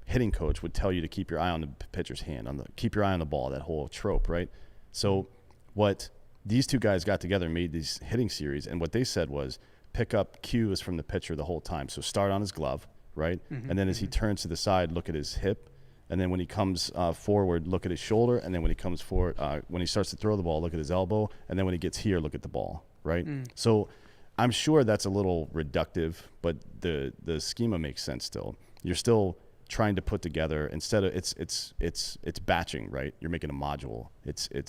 hitting coach would tell you to keep your eye on the pitcher's hand, keep your eye on the ball, that whole trope, right? So what these two guys got together and made these hitting series, and what they said was pick up cues from the pitcher the whole time. So start on his glove, right? And then as he turns to the side, look at his hip. And then when he comes forward, look at his shoulder. And then when he comes forward, when he starts to throw the ball, look at his elbow. And then when he gets here, look at the ball, right? So I'm sure that's a little reductive, but the schema makes sense still. You're still trying to put together, instead of it's batching, right? You're making a module.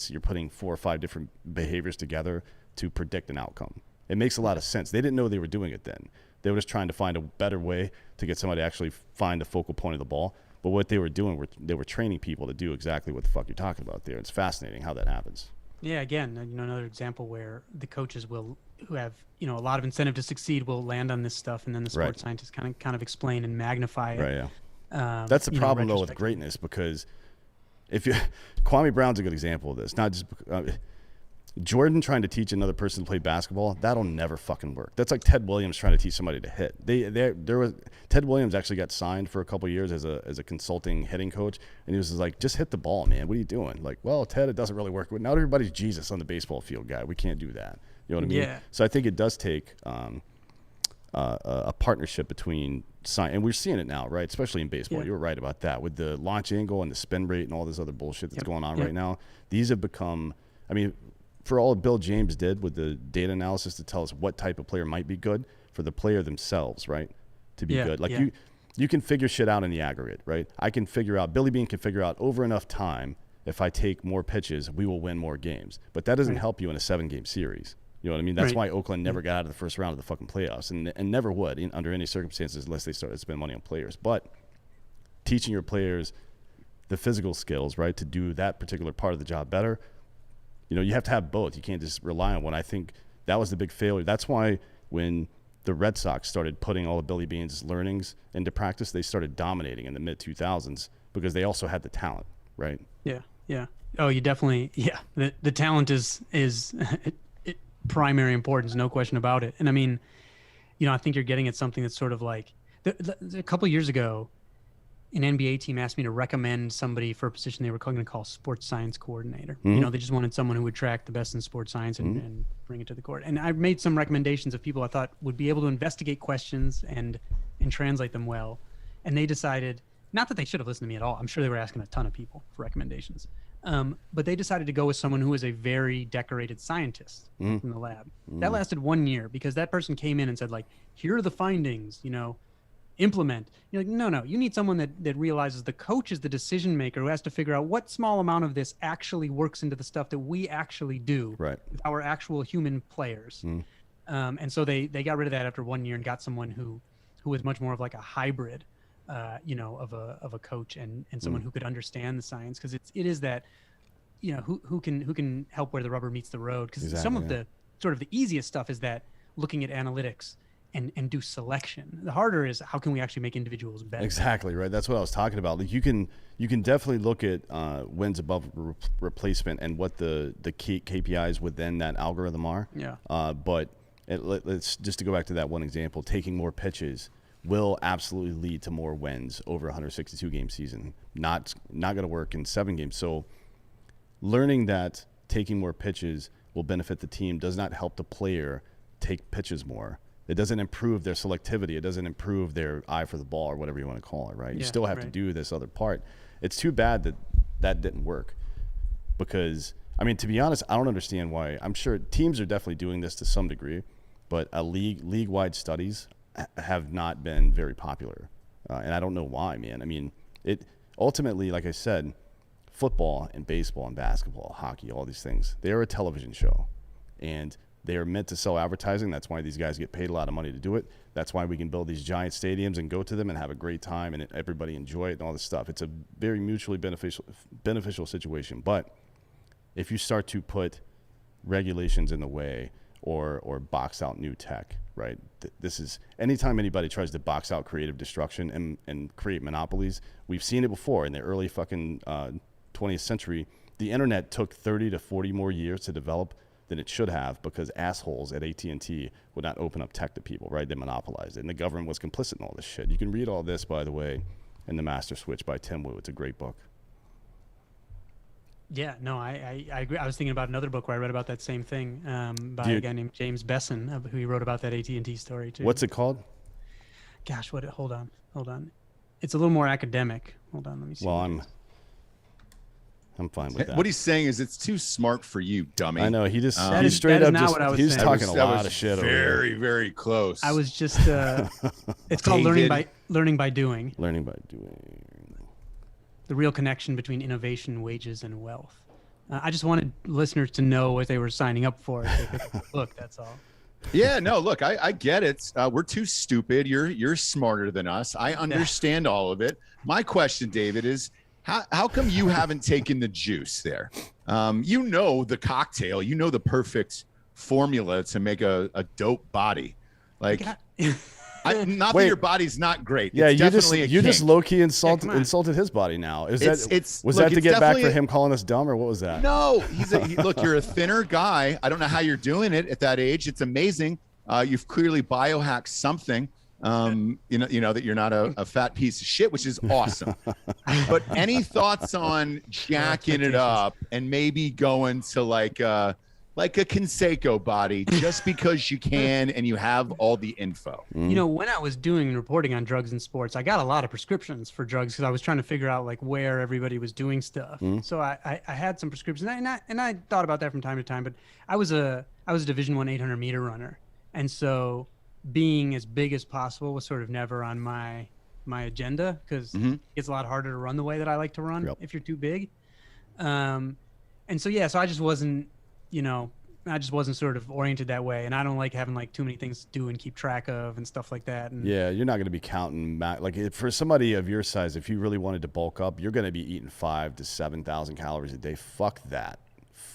You're putting 4 or 5 different behaviors together to predict an outcome. It makes a lot of sense. They didn't know they were doing it then. They were just trying to find a better way to get somebody to actually find the focal point of the ball. But what they were doing, they were training people to do exactly what the fuck you're talking about there. It's fascinating how that happens. Yeah, again, another example where the coaches who have, a lot of incentive to succeed will land on this stuff, and then the sports scientists kind of explain and magnify it. Right, yeah. That's the problem, though, with greatness, because Kwame Brown's a good example of this. Not just Jordan trying to teach another person to play basketball, that'll never fucking work. That's like Ted Williams trying to teach somebody to hit. Ted Williams actually got signed for a couple of years as a consulting hitting coach, and he was just like, just hit the ball, man. What are you doing? Like, well, Ted, it doesn't really work. Not everybody's Jesus on the baseball field, guy. We can't do that. You know what I mean? Yeah. So I think it does take a partnership between science, and we're seeing it now, right? Especially in baseball. Yeah. You were right about that with the launch angle and the spin rate and all this other bullshit that's going on right now. These have become, for all Bill James did with the data analysis to tell us what type of player might be good, for the player themselves, right, to be good. Like you can figure shit out in the aggregate, right? Billy Bean can figure out over enough time, if I take more pitches, we will win more games. But that doesn't help you in a 7-game series. You know what I mean? That's why Oakland never got out of the first round of the fucking playoffs and never would under any circumstances unless they started to spend money on players. But teaching your players the physical skills, right, to do that particular part of the job better, you have to have both. You can't just rely on one. I think that was the big failure. That's why when the Red Sox started putting all of Billy Bean's learnings into practice, they started dominating in the mid-2000s because they also had the talent, right? Yeah. Oh, you definitely, the talent is primary importance, no question about it. And I mean, I think you're getting at something that's sort of like, a couple of years ago, an NBA team asked me to recommend somebody for a position they were going to call sports science coordinator. They just wanted someone who would track the best in sports science and bring it to the court. And I made some recommendations of people I thought would be able to investigate questions and translate them well. And they decided, not that they should have listened to me at all. I'm sure they were asking a ton of people for recommendations. But they decided to go with someone who was a very decorated scientist from the lab. That lasted 1 year because that person came in and said, like, here are the findings, implement. You're like, no, you need someone that realizes the coach is the decision maker who has to figure out what small amount of this actually works into the stuff that we actually do with our actual human players. And so they got rid of that after 1 year and got someone who was much more of like a hybrid, of a coach and someone who could understand the science, because it is that, who can help where the rubber meets the road, because some of the sort of the easiest stuff is that looking at analytics and do selection. The harder is how can we actually make individuals better. Exactly, right. That's what I was talking about. Like you can definitely look at wins above replacement and what the key KPIs within that algorithm are. But let's just to go back to that one example, taking more pitches will absolutely lead to more wins over a 162 game season. Not going to work in 7 games. So learning that taking more pitches will benefit the team does not help the player take pitches more. It doesn't improve their selectivity. It doesn't improve their eye for the ball or whatever you want to call it, right? You still have to do this other part. It's too bad that didn't work because, I mean, to be honest, I don't understand why. I'm sure teams are definitely doing this to some degree, but league-wide studies have not been very popular. And I don't know why, man. I mean, it ultimately, like I said, football and baseball and basketball, hockey, all these things, they're a television show. And they are meant to sell advertising. That's why these guys get paid a lot of money to do it. That's why we can build these giant stadiums and go to them and have a great time and everybody enjoy it and all this stuff. It's a very mutually beneficial situation. But if you start to put regulations in the way or box out new tech, right? This is anytime anybody tries to box out creative destruction and create monopolies. We've seen it before in the early fucking 20th century. The internet took 30 to 40 more years to develop than it should have because assholes at AT&T would not open up tech to people, right? They monopolized it, and the government was complicit in all this shit. You can read all this, by the way, in The Master Switch by Tim Wu. It's a great book. Yeah, no, I agree. I was thinking about another book where I read about that same thing by a guy named James Besson, who he wrote about that AT&T story too. What's it called? Gosh, hold on. It's a little more academic. Hold on, let me see. Well, I'm fine with that. What he's saying is it's too smart for you, dummy. I know. He's straight up just he's talking a lot of shit. Very, very close. I was just it's called learning by doing. Learning by doing. The real connection between innovation, wages, and wealth. I just wanted listeners to know what they were signing up for if they picked up the book, that's all. Yeah, no, look, I get it. We're too stupid. You're smarter than us. I understand all of it. My question, David, is how come you haven't taken the juice there? You know the cocktail. You know the perfect formula to make a dope body. Like, not that your body's not great. Yeah, it's you just low key insulted his body now. Was that to get back for him calling us dumb, or what was that? No, look, you're a thinner guy. I don't know how you're doing it at that age. It's amazing. You've clearly biohacked something. You know that you're not a fat piece of shit, which is awesome. But any thoughts on jacking it up and maybe going to like a Conseco body just because you can and you have all the info? You know, when I was doing reporting on drugs in sports, I got a lot of prescriptions for drugs because I was trying to figure out like where everybody was doing stuff. So I had some prescriptions, and I thought about that from time to time. But I was a Division I 800-meter runner, and so being as big as possible was sort of never on my my agenda, because it's a lot harder to run the way that I like to run if you're too big. And so, yeah, so I just wasn't, I just wasn't sort of oriented that way. And I don't like having like too many things to do and keep track of and stuff like that. And yeah, you're not going to be counting like for somebody of your size, if you really wanted to bulk up, you're going to be eating 5,000 to 7,000 calories a day. Fuck that.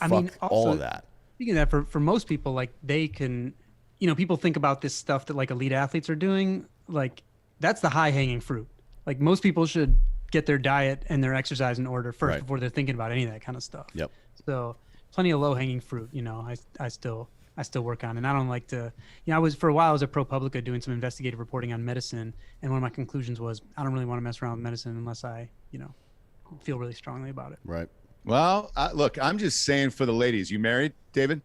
I mean, Fuck also, all of that. Speaking of that, for most people, like they can, people think about this stuff that like elite athletes are doing. Like that's the high hanging fruit. Like most people should get their diet and their exercise in order first before they're thinking about any of that kind of stuff. Yep. So plenty of low hanging fruit, I still work on. And I don't like to, I was at ProPublica doing some investigative reporting on medicine. And one of my conclusions was I don't really want to mess around with medicine unless I, feel really strongly about it. Right. Well, look, I'm just saying for the ladies, you married, David?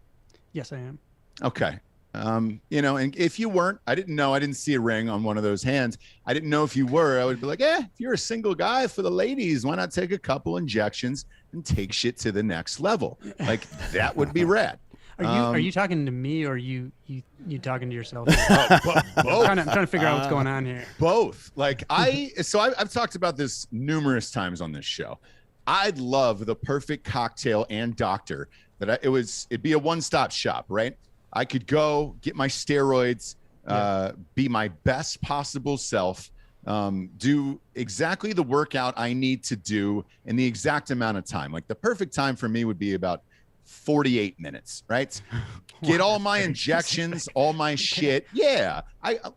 Yes, I am. Okay. And if you weren't, I didn't see a ring on one of those hands. I didn't know if you were. I would be like, if you're a single guy, for the ladies, why not take a couple injections and take shit to the next level? Like that would be rad. Are you talking to me, or you talking to yourself? Both. I'm trying to figure out what's going on here. Both. Like I've talked about this numerous times on this show. I'd love the perfect cocktail and doctor it'd be a one-stop shop, right? I could go get my steroids, be my best possible self, do exactly the workout I need to do in the exact amount of time. Like the perfect time for me would be about 48 minutes, right? Get all my injections, all my shit. Yeah.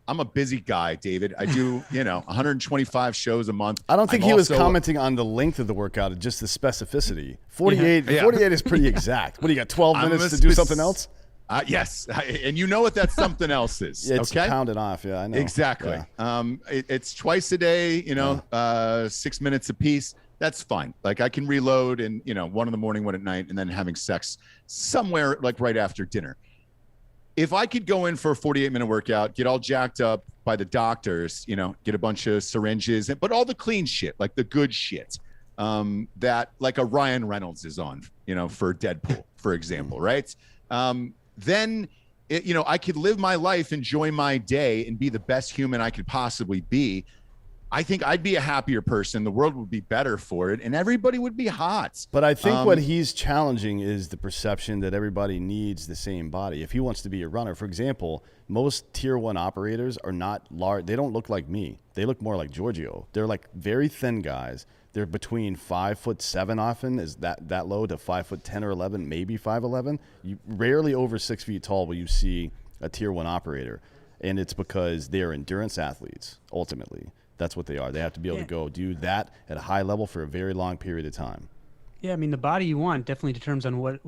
I'm a busy guy, David. I do, 125 shows a month. I don't think he was commenting on the length of the workout, just the specificity. 48 is pretty exact. What do you got, 12 minutes to do something else? Yes. And you know what that something else is. It's okay? pounded off. Yeah, I know. Exactly. Yeah. It's twice a day, 6 minutes a piece. That's fine. Like I can reload and, 1 in the morning, 1 at night, and then having sex somewhere like right after dinner. If I could go in for a 48-minute workout, get all jacked up by the doctors, get a bunch of syringes, but all the clean shit, like the good shit, that like a Ryan Reynolds is on, for Deadpool, for example, right? Then, I could live my life, enjoy my day, and be the best human I could possibly be. I think I'd be a happier person. The world would be better for it, and everybody would be hot. But I think what he's challenging is the perception that everybody needs the same body. If he wants to be a runner, for example, most tier 1 operators are not large. They don't look like me. They look more like Giorgio. They're like very thin guys. They're between 5'7" often, is that low, to 5'10" or 11, maybe 5'11". You rarely over 6 feet tall will you see a tier 1 operator, and it's because they are endurance athletes. Ultimately, that's what they are. They have to be able to go do that at a high level for a very long period of time. Yeah, I mean, the body you want definitely determines on what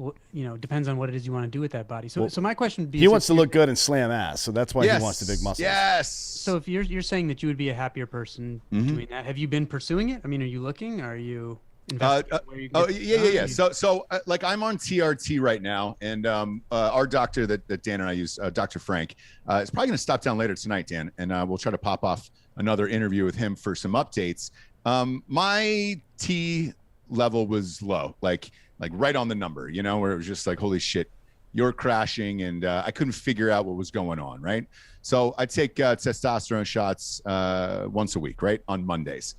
depends on what it is you want to do with that body. So, so my question would be: he wants to look good and slam ass, so that's why he wants the big muscles. Yes. So, if you're saying that you would be a happier person doing that, have you been pursuing it? I mean, are you looking? Are you investigating? Yeah. So, like, I'm on TRT right now, and our doctor that Dan and I use, Dr. Frank, is probably going to stop down later tonight, Dan, and we'll try to pop off another interview with him for some updates. My T level was low, like right on the number, where it was just like, holy shit, you're crashing, and I couldn't figure out what was going on, right? So I take testosterone shots once a week, right, on Mondays.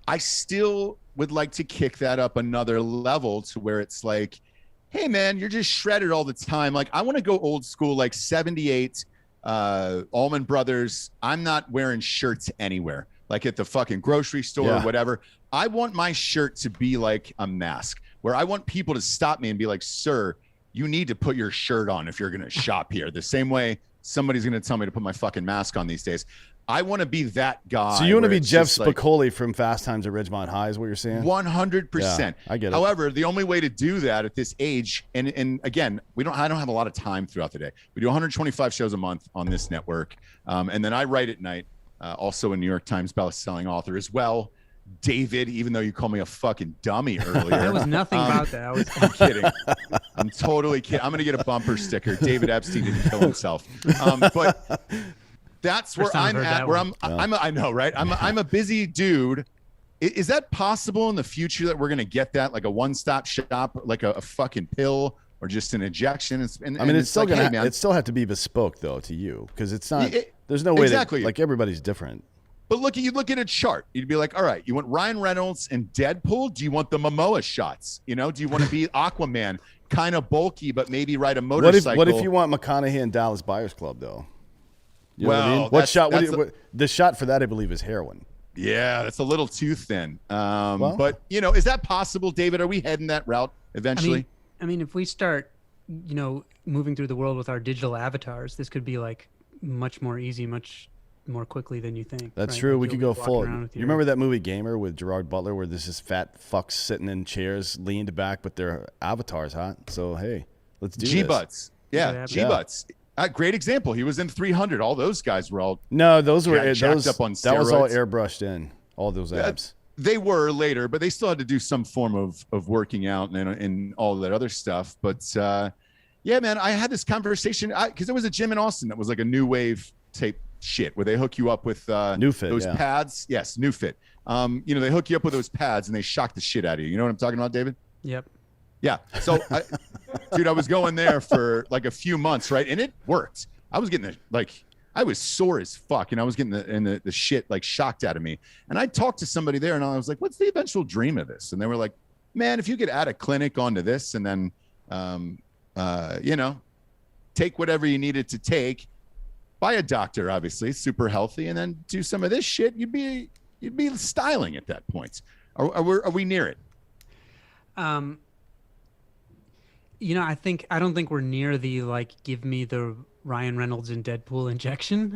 I still would like to kick that up another level to where it's like, hey man, you're just shredded all the time. Like I want to go old school, like 78 Allman Brothers. I'm not wearing shirts anywhere, like at the fucking grocery store or whatever. I want my shirt to be like a mask, where I want people to stop me and be like, sir, you need to put your shirt on if you're going to shop here. The same way somebody's going to tell me to put my fucking mask on these days. I want to be that guy. So you want to be Jeff Spicoli from Fast Times at Ridgemont High is what you're saying? 100%. Yeah, I get it. However, the only way to do that at this age, and again, I don't have a lot of time throughout the day. We do 125 shows a month on this network. And then I write at night, also a New York Times best-selling author as well. David, even though you called me a fucking dummy earlier. That was nothing about that. I'm kidding. I'm totally kidding. I'm going to get a bumper sticker. David Epstein didn't kill himself. But that's where I'm at. I know, right? I'm a busy dude. Is that possible in the future that we're going to get that, like a one-stop shop, like a fucking pill or just an injection? It's still like, it still have to be bespoke though to you, because it's not. There's no way exactly. like everybody's different. But you look at a chart. You'd be like, all right, you want Ryan Reynolds and Deadpool? Do you want the Momoa shots? You know, do you want to be Aquaman, kind of bulky, but maybe ride a motorcycle? What if you want McConaughey and Dallas Buyers Club though? You know what I mean? The shot for that I believe is heroin. Yeah, that's a little too thin. But you know, is that possible, David? Are we heading that route eventually? I mean, if we start, you know, moving through the world with our digital avatars, this could be like much more easy, much more quickly than you think. That's right? true. Like we could go full. You remember that movie Gamer with Gerard Butler, where there's this fat fucks sitting in chairs, leaned back, but their avatars hot. So hey, let's do G-butts. Yeah, G-butts. Great example. He was in 300. All those guys were all those were jacked up on steroids. That was all airbrushed in. All those abs. They were later, but they still had to do some form of working out and all that other stuff. But yeah, man, I had this conversation because there was a gym in Austin that was like a new wave type shit where they hook you up with New Fit, those pads. Yes, New Fit. You know, they hook you up with those pads and they shock the shit out of you. You know what I'm talking about, David? Yep. Yeah. So, dude, I was going there for like a few months, right? And it worked. I was getting I was sore as fuck, and I was getting the shit like shocked out of me. And I talked to somebody there, and I was like, "What's the eventual dream of this?" And they were like, "Man, if you could add a clinic onto this, and then, you know, take whatever you needed to take, buy a doctor, obviously, super healthy, and then do some of this shit, you'd be styling at that point." Are we near it? You know, I don't think we're near the like give me the Ryan Reynolds and Deadpool injection.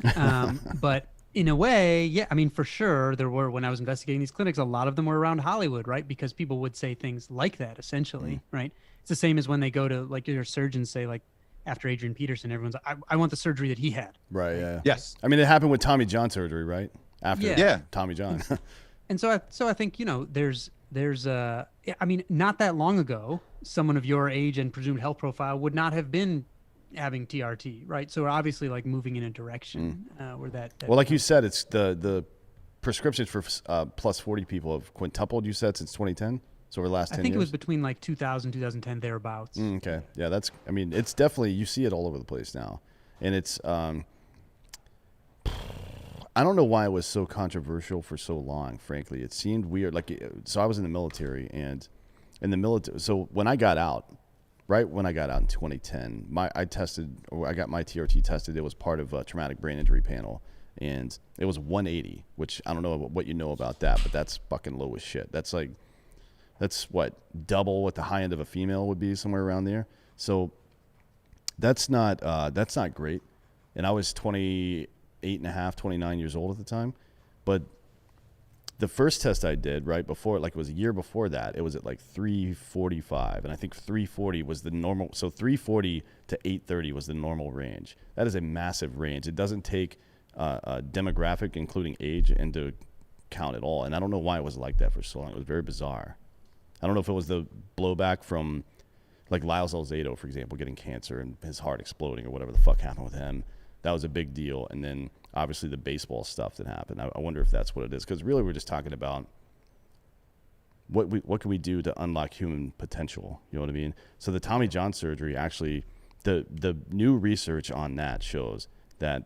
But in a way, yeah, I mean, for sure, there were, when I was investigating these clinics, a lot of them were around Hollywood, right? Because people would say things like that, essentially, right? It's the same as when they go to, like, your surgeons say, like, after Adrian Peterson, everyone's like, I want the surgery that he had. Right, yeah. Yes. I mean, it happened with Tommy John surgery, right? After Tommy John. And so I think, you know, there's I mean, not that long ago, someone of your age and presumed health profile would not have been having TRT, right? So we're obviously like moving in a direction where that well, like you said, it's the prescriptions for plus 40 people have quintupled, you said, since 2010. So over the last 10 years. I think it was between like 2000, 2010, thereabouts. Okay. Yeah, I mean, it's definitely, you see it all over the place now. And it's, I don't know why it was so controversial for so long, frankly. It seemed weird. So I was in the military, and in the military, so when I got out, right when I got out in 2010, I got my TRT tested. It was part of a traumatic brain injury panel, and it was 180, which I don't know what you know about that, but that's fucking low as shit. That's what, double what the high end of a female would be, somewhere around there. So that's not great. And I was 28 and a half, 29 years old at the time. But the first test I did right before, like it was a year before that, it was at like 345. And I think 340 was the normal. So 340 to 830 was the normal range. That is a massive range. It doesn't take a demographic, including age, into account at all. And I don't know why it was like that for so long. It was very bizarre. I don't know if it was the blowback from like Lyle Zalzado, for example, getting cancer and his heart exploding or whatever the fuck happened with him. That was a big deal. And then obviously the baseball stuff that happened. I wonder if that's what it is. Because really we're just talking about what can we do to unlock human potential? You know what I mean? So the Tommy John surgery, actually, the new research on that shows that,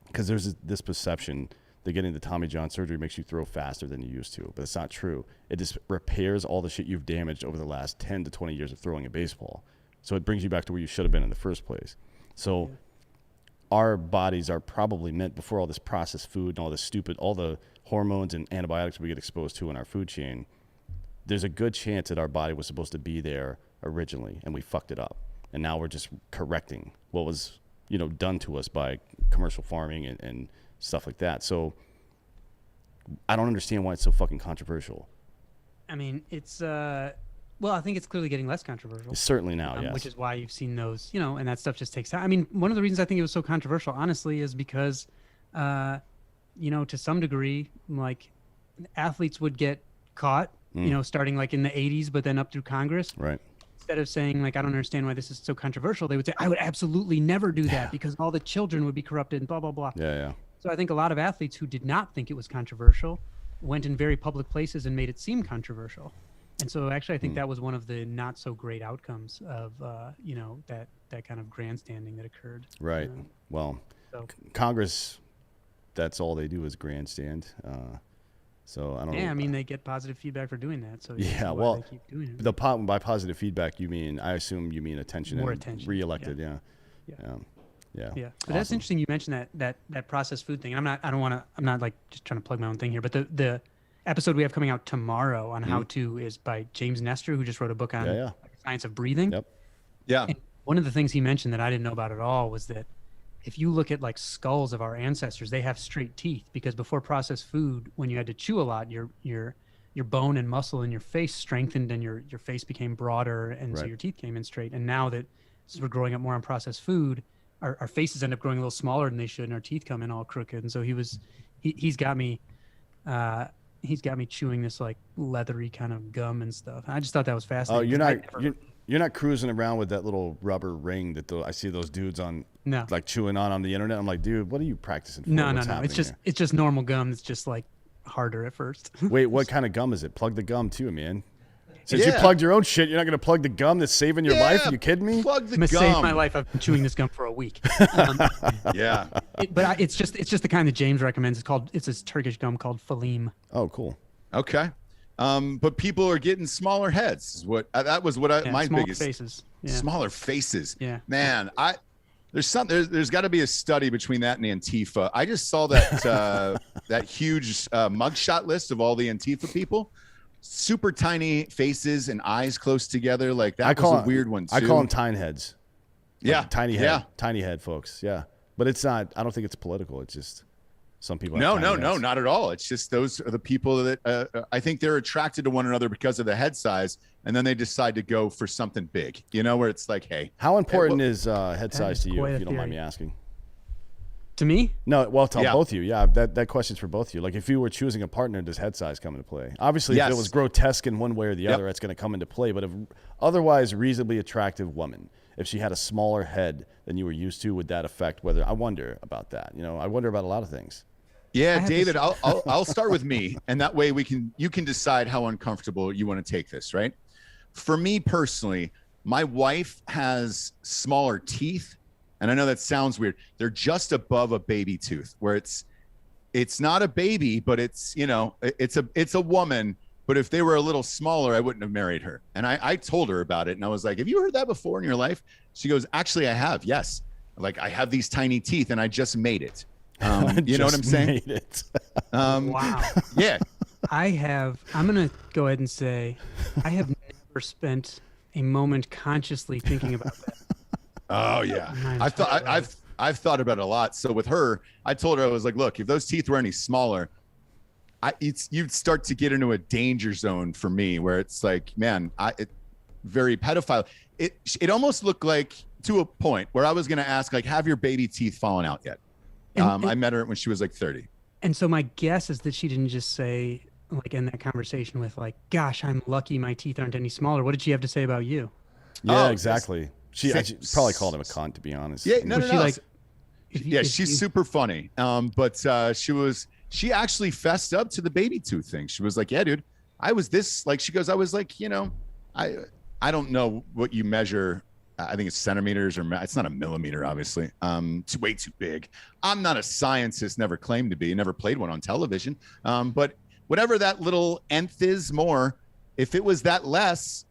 because there's this perception that getting the Tommy John surgery makes you throw faster than you used to. But it's not true. It just repairs all the shit you've damaged over the last 10 to 20 years of throwing a baseball. So it brings you back to where you should have been in the first place. So our bodies are probably meant, before all this processed food and all the hormones and antibiotics we get exposed to in our food chain, there's a good chance that our body was supposed to be there originally and we fucked it up. And now we're just correcting what was, done to us by commercial farming and stuff like that. So I don't understand why it's so fucking controversial. I mean, it's well, I think it's clearly getting less controversial. Certainly now, yes. Which is why you've seen those, and that stuff just takes time. I mean, one of the reasons I think it was so controversial, honestly, is because, to some degree, like, athletes would get caught, starting like in the 80s, but then up through Congress. Right. Instead of saying, like, I don't understand why this is so controversial, they would say, I would absolutely never do that because all the children would be corrupted and blah, blah, blah. Yeah. So I think a lot of athletes who did not think it was controversial went in very public places and made it seem controversial. And so actually I think that was one of the not so great outcomes of, that kind of grandstanding that occurred. Right. Congress that's all they do is grandstand. So I don't know. Yeah, I mean, they get positive feedback for doing that. So Yeah, why well, they keep doing it. by positive feedback, I assume you mean attention. More and attention. Reelected, Yeah. yeah. Yeah. Yeah. Yeah, but that's interesting. You mentioned that processed food thing. I'm not like just trying to plug my own thing here, but the episode we have coming out tomorrow on how to is by James Nestor, who just wrote a book on like, science of breathing. Yep. Yeah. And one of the things he mentioned that I didn't know about at all was that if you look at like skulls of our ancestors, they have straight teeth because before processed food, when you had to chew a lot, your bone and muscle in your face strengthened and your face became broader, and so your teeth came in straight. And now that since we're growing up more on processed food, our faces end up growing a little smaller than they should, and our teeth come in all crooked. And so he's got me chewing this like leathery kind of gum and stuff. And I just thought that was fascinating. Oh, you're not cruising around with that little rubber ring that I see those dudes on like chewing on the internet. I'm like, dude, what are you practicing for? No. It's just normal gum. It's just like harder at first. Wait, what kind of gum is it? Plug the gum too, man. Since you plugged your own shit, you're not going to plug the gum that's saving your life? Are you kidding me? Plug the I'm gum. gonna save my life. I've been chewing this gum for a week. Yeah. It's just the kind that James recommends. It's this Turkish gum called Falim. Oh, cool. Okay. But people are getting smaller heads. That was my biggest faces. Yeah. Smaller faces. Yeah. Man, there's got to be a study between that and Antifa. I just saw that that huge mugshot list of all the Antifa people. Super tiny faces and eyes close together. Like that was a weird one too. I call them tine heads. Yeah. Like tiny head. Tiny head folks. Yeah. But it's not, I don't think it's political. It's just some people. No, not at all. It's just those are the people that I think they're attracted to one another because of the head size. And then they decide to go for something big, where it's like, hey. How important is head size to you, if you don't mind me asking? To me? No, well, tell both of you. Yeah, that question's for both of you. Like, if you were choosing a partner, does head size come into play? Obviously, if it was grotesque in one way or the other, it's going to come into play. But if otherwise reasonably attractive woman, if she had a smaller head than you were used to, would that affect whether? I wonder about that. I wonder about a lot of things. Yeah, David, I'll start with me, and that way you can decide how uncomfortable you want to take this, right? For me personally, my wife has smaller teeth. And I know that sounds weird. They're just above a baby tooth, where it's not a baby, but it's a woman. But if they were a little smaller, I wouldn't have married her. And I told her about it, and I was like, "Have you heard that before in your life?" She goes, "Actually, I have. Yes. Like I have these tiny teeth, and I just made it." You know what I'm saying? Made it. Wow. Yeah. I'm gonna go ahead and say, I have never spent a moment consciously thinking about that. Oh yeah, I've thought about it a lot. So with her, I told her, I was like, look, if those teeth were any smaller, you'd start to get into a danger zone for me, where it's like, man, very pedophile. It almost looked like, to a point where I was going to ask, like, have your baby teeth fallen out yet? I met her when she was like 30. And so my guess is that she didn't just say, like, in that conversation with like, gosh, I'm lucky my teeth aren't any smaller. What did she have to say about you? Yeah, exactly. She probably called him a cunt, to be honest. Yeah, no. She's super funny. But she actually fessed up to the baby tooth thing. She was like, yeah, dude, I was this, like, she goes, I was like, I don't know what you measure. I think it's centimeters, or it's not a millimeter, obviously. It's way too big. I'm not a scientist, never claimed to be, never played one on television. But whatever that little nth is more, if it was that less,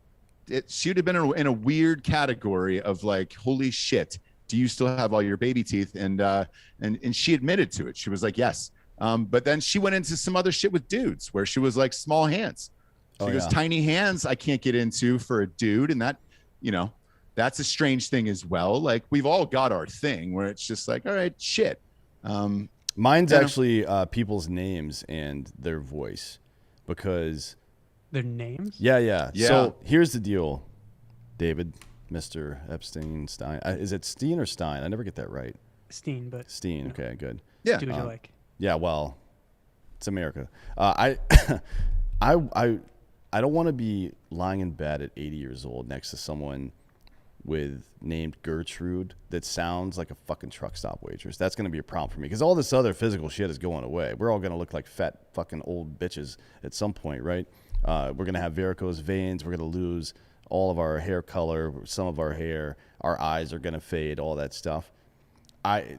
she would have been in a weird category of like, holy shit, do you still have all your baby teeth? And she admitted to it. She was like, yes. But then she went into some other shit with dudes, where she was like, small hands. She goes, tiny hands I can't get into for a dude. And that, that's a strange thing as well. Like, we've all got our thing where it's just like, all right, shit. Mine's actually people's names and their voice, because... Their names? Yeah. So here's the deal, David, Mr. Epstein, Stein. Is it Steen or Stein? I never get that right. Steen, but... Steen, okay, good. Yeah. Do what you like. Yeah, well, it's America. I don't want to be lying in bed at 80 years old next to someone named Gertrude that sounds like a fucking truck stop waitress. That's going to be a problem for me, because all this other physical shit is going away. We're all going to look like fat fucking old bitches at some point, right? We're going to have varicose veins. We're going to lose all of our hair color, some of our hair. Our eyes are going to fade, all that stuff.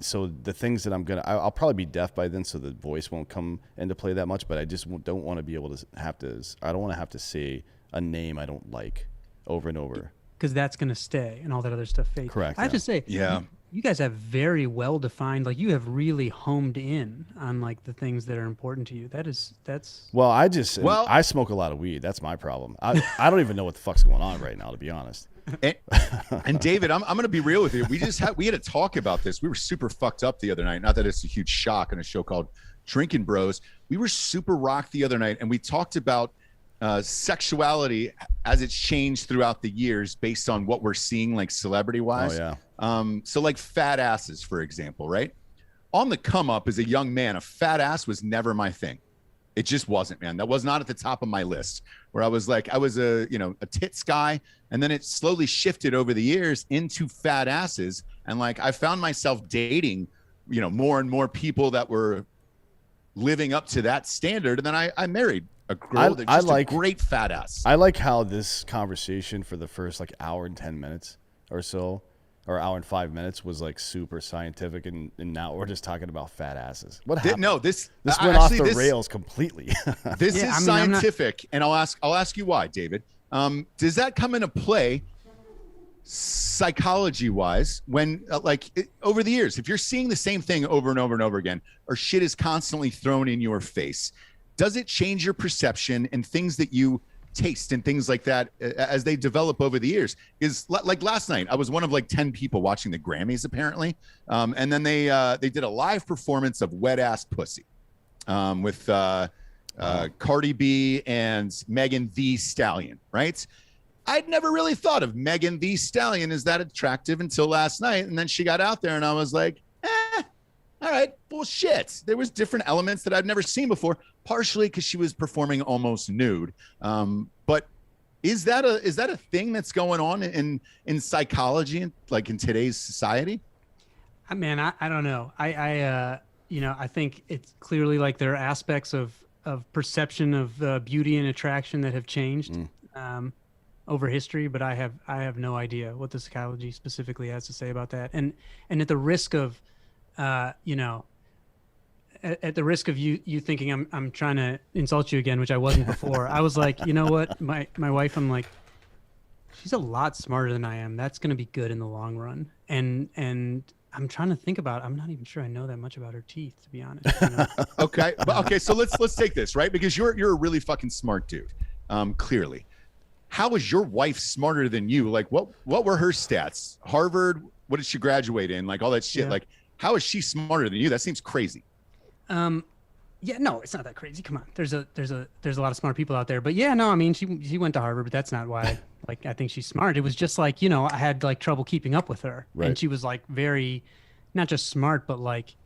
So the things that I'll probably be deaf by then, so the voice won't come into play that much. But I just don't want to be able to I don't want to have to say a name I don't like over and over. Because that's going to stay and all that other stuff fades. Correct. I have to say, Yeah. you guys have very well defined, like you have really homed in on like the things that are important to you. That's. Well, I smoke a lot of weed. That's my problem. I don't even know what the fuck's going on right now, to be honest. And David, I'm going to be real with you. We had a talk about this. We were super fucked up the other night. Not that it's a huge shock on a show called Drinkin' Bros. We were super rocked the other night, and we talked about sexuality as it's changed throughout the years based on what we're seeing, like celebrity wise. Oh yeah. So like fat asses, for example, right? On the come up as a young man, a fat ass was never my thing. It just wasn't, man. That was not at the top of my list, where I was a tits guy. And then it slowly shifted over the years into fat asses. And like, I found myself dating, more and more people that were living up to that standard. And then I married a girl that's just a great fat ass. I like how this conversation for the first like hour and 10 minutes or so, or hour and 5 minutes, was like super scientific, and now we're just talking about fat asses. What happened? This went off the rails completely. This is scientific, and I'll ask you why, David. Does that come into play psychology-wise when, over the years, if you're seeing the same thing over and over and over again, or shit is constantly thrown in your face, does it change your perception and things that you taste and things like that as they develop over the years? Is like last night, I was one of like 10 people watching the Grammys apparently, and then they did a live performance of Wet Ass Pussy with Cardi B and Megan Thee Stallion, right? I'd never really thought of Megan Thee Stallion as that attractive until last night, and then she got out there and I was like, all right, bullshit. There was different elements that I'd never seen before, partially because she was performing almost nude. But is that a thing that's going on in psychology, like in today's society? Man, I don't know. I think it's clearly like there are aspects of perception of beauty and attraction that have changed over history, but I have no idea what the psychology specifically has to say about that. And at the risk of at the risk of you thinking I'm trying to insult you again, which I wasn't before, I was like, you know what, my wife, I'm like, she's a lot smarter than I am. That's going to be good in the long run. And I'm trying to think about, I'm not even sure I know that much about her teeth, to be honest. Okay. So let's take this, right? Because you're a really fucking smart dude. Clearly. How is your wife smarter than you? Like what were her stats? Harvard, what did she graduate in? Like all that shit. Yeah. Like, how is she smarter than you? That seems crazy. Yeah, no, it's not that crazy. Come on. There's a lot of smart people out there, but yeah, no, I mean, she went to Harvard, but that's not why, like, I think she's smart. It was just like, I had like trouble keeping up with her, right. And she was like very, not just smart, but like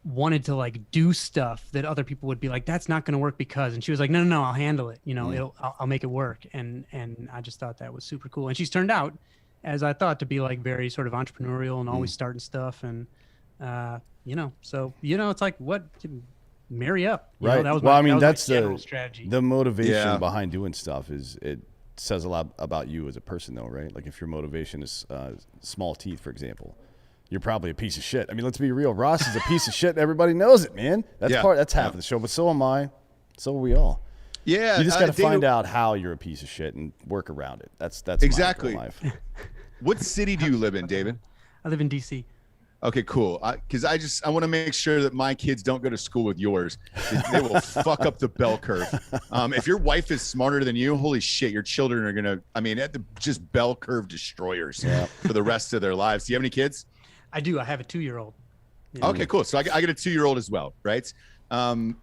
wanted to like do stuff that other people would be like, that's not going to work because, and she was like, no, I'll handle it. I'll make it work. And I just thought that was super cool. And she's turned out, as I thought, to be like very sort of entrepreneurial and always starting stuff. And, so, it's like, what, marry up. Right. That was that's the strategy. The motivation behind doing stuff it says a lot about you as a person though, right? Like if your motivation is small teeth, for example, you're probably a piece of shit. I mean, let's be real. Ross is a piece of shit and everybody knows it, man. That's half of the show, but so am I. So are we all. Yeah. You just got to find out how you're a piece of shit and work around it. That's exactly. My life. What city do you live in, David? I live in DC. Okay, cool. Because I want to make sure that my kids don't go to school with yours. They will fuck up the bell curve. If your wife is smarter than you, holy shit, your children are gonna. I mean, just bell curve destroyers for the rest of their lives. Do you have any kids? I do. I have a 2-year-old. Yeah. Okay, cool. So I get a 2-year-old as well, right? And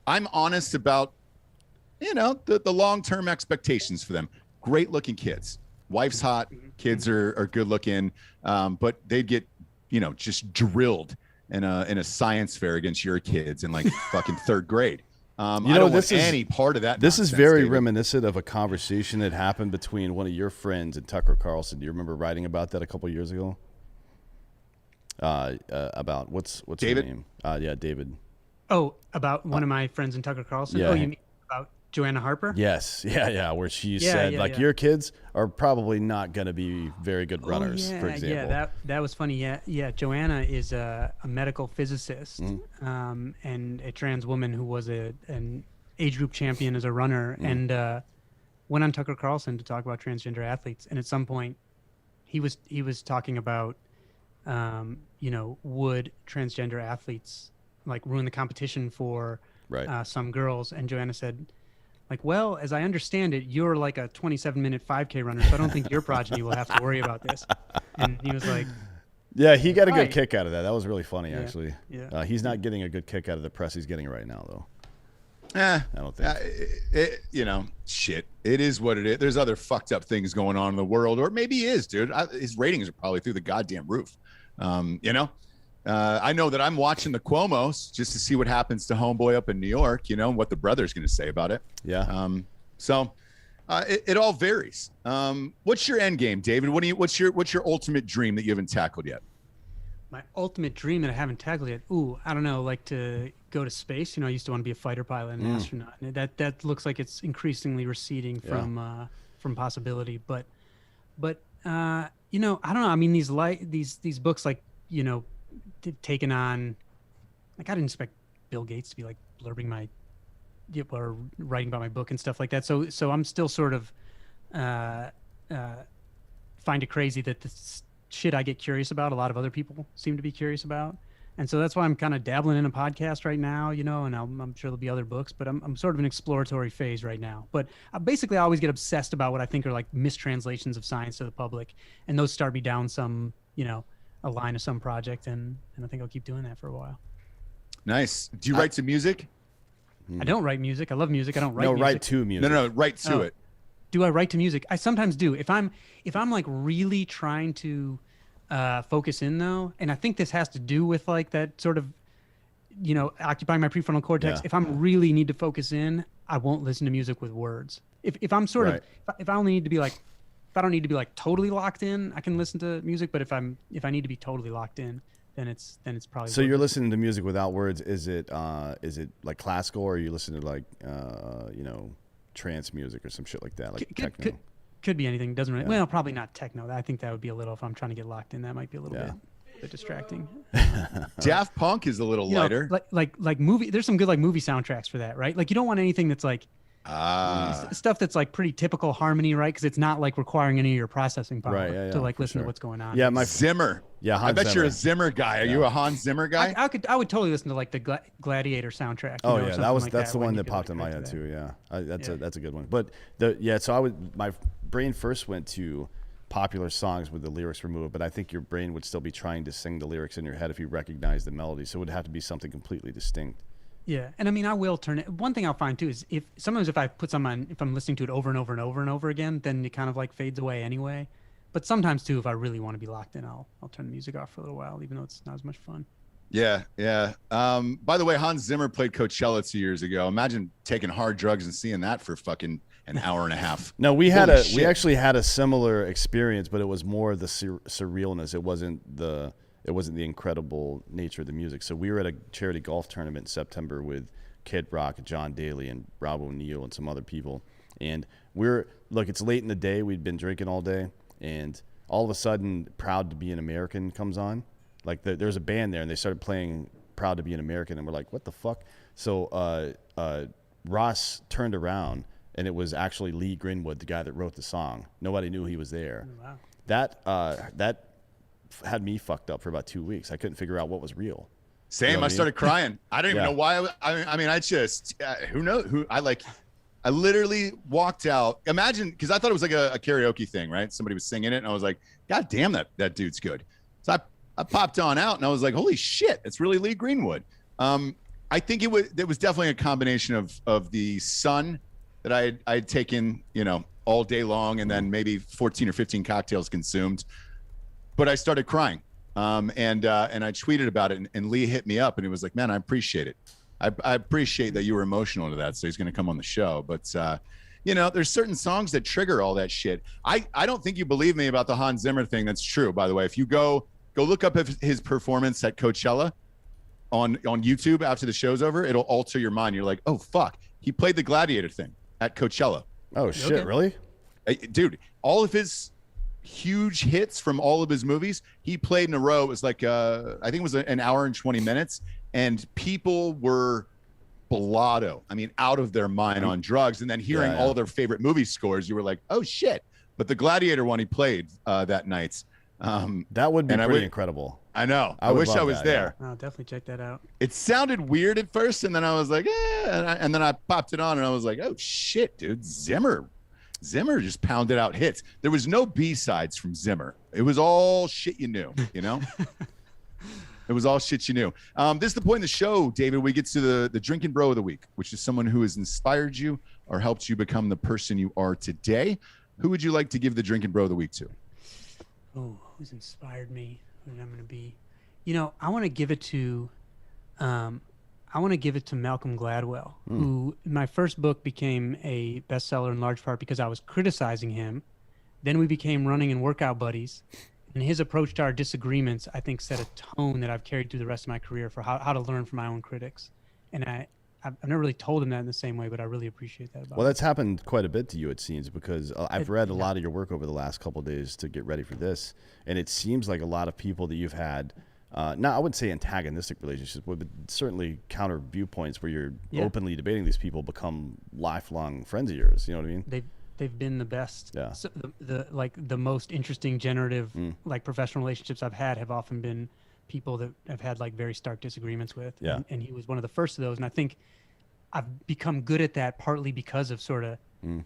I'm honest about, the long-term expectations for them. Great-looking kids. Wife's hot. Kids are good-looking, but they'd get just drilled in a science fair against your kids in like fucking 3rd grade. I don't want any part of that. This is very reminiscent of a conversation that happened between one of your friends and Tucker Carlson. Do you remember writing about that a couple years ago? About what's David? her name? Yeah, David. Oh, about one of my friends and Tucker Carlson. Yeah. Oh, you mean about Joanna Harper? Yes. Yeah. Where she said, your kids are probably not going to be very good runners, for example. Yeah, that was funny. Yeah. Joanna is a medical physicist and a trans woman who was an age group champion as a runner and went on Tucker Carlson to talk about transgender athletes. And at some point, he was talking about, would transgender athletes like ruin the competition for some girls? And Joanna said, like, well, as I understand it, you're like a 27-minute 5K runner, so I don't think your progeny will have to worry about this. And he was like, yeah, he got a good kick out of that. That was really funny, actually. Yeah. He's not getting a good kick out of the press he's getting right now, though. I don't think. Shit. It is what it is. There's other fucked up things going on in the world, or maybe he is, dude. His ratings are probably through the goddamn roof. I know that I'm watching the Cuomos just to see what happens to homeboy up in New York, what the brother's going to say about it. Yeah. It all varies. What's your end game, David? What's your ultimate dream that you haven't tackled yet? My ultimate dream that I haven't tackled yet. Ooh, I don't know, like to go to space. I used to want to be a fighter pilot and an astronaut. And that looks like it's increasingly receding from possibility. But I don't know. I mean, these books, like, taken on, like, I didn't expect Bill Gates to be like blurbing or writing about my book and stuff like that. So I'm still sort of find it crazy that this shit I get curious about, a lot of other people seem to be curious about. And so that's why I'm kind of dabbling in a podcast right now, and I'm sure there'll be other books, but I'm sort of in an exploratory phase right now. But basically I always get obsessed about what I think are like mistranslations of science to the public. And those start me down some, a line of some project. And I think I'll keep doing that for a while. Nice. Do you write to music? I don't write music. I love music. I don't write music. Write to music. No, write to it. Do I write to music? I sometimes do. If I'm like really trying to focus in though, and I think this has to do with like that sort of, occupying my prefrontal cortex. Yeah. If I'm really need to focus in, I won't listen to music with words. If I'm sort of, if I only need to be like, if I don't need to be like totally locked in, I can listen to music. But if I need to be totally locked in, then it's probably. So you're listening to music without words. Is it like classical, or are you listening to like trance music or some shit like that, like techno? Could be anything. Doesn't really. Well, probably not techno. I think that would be a little. If I'm trying to get locked in, that might be a little bit distracting. Daft Punk is a little lighter. Like movie. There's some good like movie soundtracks for that, right? Like you don't want anything that's like stuff that's like pretty typical harmony, right? Because it's not like requiring any of your processing power to like listen to what's going on. Yeah, my Zimmer. Yeah, I bet you're a Zimmer guy. Are you a Hans Zimmer guy? I would totally listen to like the Gladiator soundtrack. That's the one that popped in my head too. Yeah, that's a good one. But my brain first went to popular songs with the lyrics removed, but I think your brain would still be trying to sing the lyrics in your head if you recognize the melody. So it would have to be something completely distinct. Yeah, and I mean, I will turn it. One thing I'll find too is if I put some on, if I'm listening to it over and over and over and over again, then it kind of like fades away anyway. But sometimes too, if I really want to be locked in, I'll turn the music off for a little while, even though it's not as much fun. Yeah. By the way, Hans Zimmer played Coachella 2 years ago. Imagine taking hard drugs and seeing that for fucking an hour and a half. No, we actually had a similar experience, but it was more the surrealness. It wasn't the incredible nature of the music. So we were at a charity golf tournament in September with Kid Rock, John Daly, and Rob O'Neill, and some other people. And it's late in the day. We'd been drinking all day, and all of a sudden, Proud to Be an American comes on. Like there's a band there, and they started playing Proud to Be an American, and we're like, what the fuck? So Ross turned around, and it was actually Lee Greenwood, the guy that wrote the song. Nobody knew he was there. Oh, wow. That had me fucked up for about 2 weeks. I couldn't figure out what was real. Same. You know I started crying. I don't even know why. I just who knows who I literally walked out. Imagine, because I thought it was like a karaoke thing, right? Somebody was singing it, and I was like, God damn, that dude's good. So I popped on out, and I was like, holy shit, it's really Lee Greenwood. I think it was definitely a combination of the sun that I had taken, all day long, and then maybe 14 or 15 cocktails consumed. But I started crying, and I tweeted about it, and Lee hit me up, and he was like, "Man, I appreciate it. I appreciate that you were emotional to that." So he's going to come on the show. But there's certain songs that trigger all that shit. I don't think you believe me about the Hans Zimmer thing. That's true, by the way. If you go look up his performance at Coachella on YouTube after the show's over, it'll alter your mind. You're like, oh fuck, he played the Gladiator thing. at Coachella. Oh shit! Okay. Really? Dude, all of his huge hits from all of his movies, he played in a row. It was like I think it was an hour and 20 minutes, and people were blotto. I mean, out of their mind on drugs. And then hearing all their favorite movie scores, you were like, oh shit. But the Gladiator one he played that night. That would be pretty incredible. I know. I wish I was there. I'll definitely check that out. It sounded weird at first, and then I was like, and then I popped it on, and I was like, oh shit, dude, Zimmer just pounded out hits. There was no B-sides from Zimmer. It was all shit you knew, you know? It was all shit you knew. This is the point in the show, David. We get to the Drinkin' Bro of the Week, which is someone who has inspired you or helped you become the person you are today. Who would you like to give the Drinkin' Bro of the Week to? Oh, who's inspired me? Who I'm going to be? You know, I want to give it to Malcolm Gladwell, who in my first book became a bestseller in large part because I was criticizing him. Then we became running and workout buddies. And his approach to our disagreements, I think, set a tone that I've carried through the rest of my career for how to learn from my own critics. And I've never really told him that in the same way, but I really appreciate that about him. That's happened quite a bit to you, it seems, because I've read a lot of your work over the last couple of days to get ready for this. And it seems like a lot of people that you've had, I wouldn't say antagonistic relationships, but certainly counter viewpoints where you're openly debating these people become lifelong friends of yours. You know what I mean? They've been the best. Yeah. So the most interesting generative like professional relationships I've had have often been people that I've had like very stark disagreements with. Yeah. And he was one of the first of those. And I think I've become good at that partly because of sort of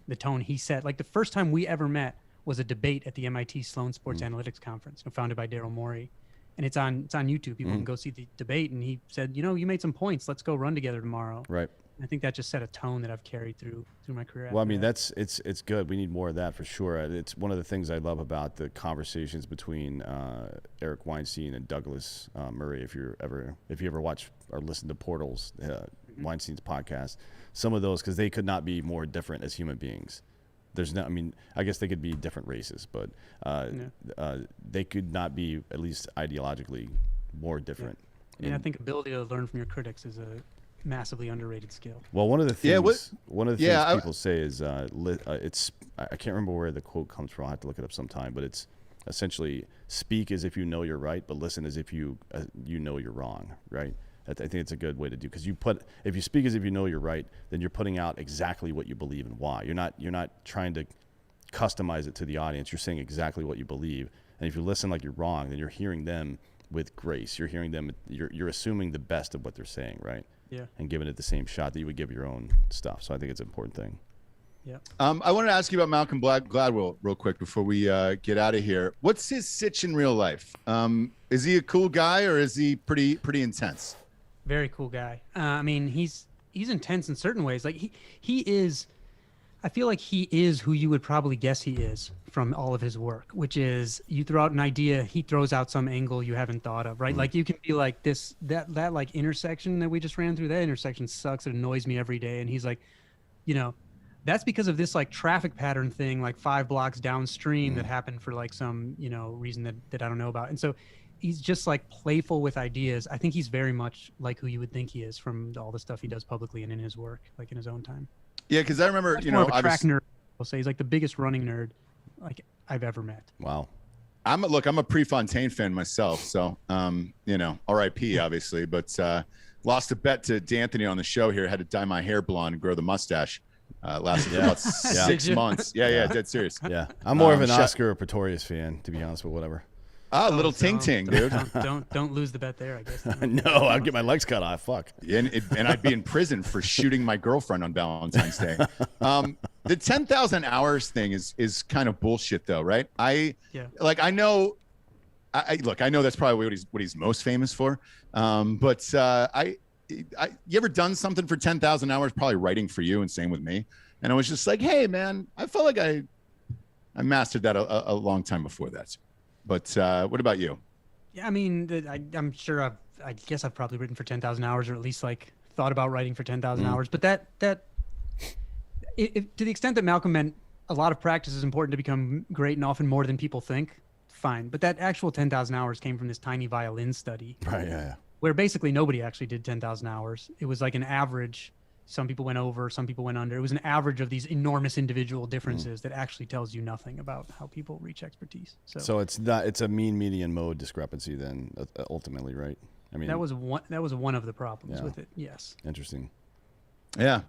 the tone he set. Like the first time we ever met was a debate at the MIT Sloan Sports Analytics Conference, founded by Daryl Morey. And it's on YouTube. People can go see the debate. And he said, you made some points. Let's go run together tomorrow. Right. I think that just set a tone that I've carried through my career. Well, I mean, it's good. We need more of that for sure. It's one of the things I love about the conversations between Eric Weinstein and Douglas Murray. If you ever watch or listen to Portal's Weinstein's podcast, some of those, because they could not be more different as human beings. I guess they could be different races, but they could not be, at least ideologically, more different. Yeah. I think ability to learn from your critics is a massively underrated skill. Well, one of the things people say is it's I can't remember where the quote comes from. I will have to look it up sometime, but it's essentially speak as if you know you're right, but listen as if you know you're wrong, right? I think it's a good way to do, because if you speak as if you know you're right, then you're putting out exactly what you believe and why. You're not trying to customize it to the audience. You're saying exactly what you believe, and if you listen like you're wrong, then you're hearing them with grace. You're hearing them. You're assuming the best of what they're saying, right? Yeah. And giving it the same shot that you would give your own stuff. So I think it's an important thing. Yeah. I wanted to ask you about Malcolm Gladwell real quick before we get out of here. What's his sitch in real life? Is he a cool guy, or is he pretty intense? Very cool guy. I mean, he's intense in certain ways. Like he is. I feel like he is who you would probably guess he is from all of his work, which is you throw out an idea, he throws out some angle you haven't thought of, right? Mm-hmm. Like you can be like that like intersection that we just ran through, that intersection sucks. It annoys me every day. And he's like, that's because of this like traffic pattern thing, like 5 blocks downstream that happened for like some, reason that I don't know about. And so he's just like playful with ideas. I think he's very much like who you would think he is from all the stuff he does publicly and in his work, like in his own time. Yeah, because I remember, more of a track nerd. I'll say he's like the biggest running nerd like I've ever met. Wow. I'm a Prefontaine fan myself, so R.I.P. obviously, but lost a bet to D'Anthony on the show here. Had to dye my hair blonde and grow the mustache. Lasted for about 6 months. Yeah, dead serious. Yeah, I'm more of an Oscar Pretorius fan, to be honest, but whatever. Little ting ting, dude. Don't lose the bet there, I guess. No, I'll get my legs cut off. Fuck. And I'd be in prison for shooting my girlfriend on Valentine's Day. The 10,000 hours thing is kind of bullshit, though, right? I know that's probably what he's most famous for. But you ever done something for 10,000 hours? Probably writing for you, and same with me. And I was just like, hey, man, I felt like I mastered that a long time before that. But what about you? Yeah, I mean, I'm sure I guess I've probably written for 10,000 hours, or at least like thought about writing for 10,000 hours. But that to the extent that Malcolm meant a lot of practice is important to become great, and often more than people think, fine. But that actual 10,000 hours came from this tiny violin study. Right, yeah. Where basically nobody actually did 10,000 hours. It was like an average Some people went over, some people went under. It was an average of these enormous individual differences that actually tells you nothing about how people reach expertise. So it's a mean median mode discrepancy then, ultimately, right? I mean, that was one of the problems with it. Yes. Interesting. Yeah.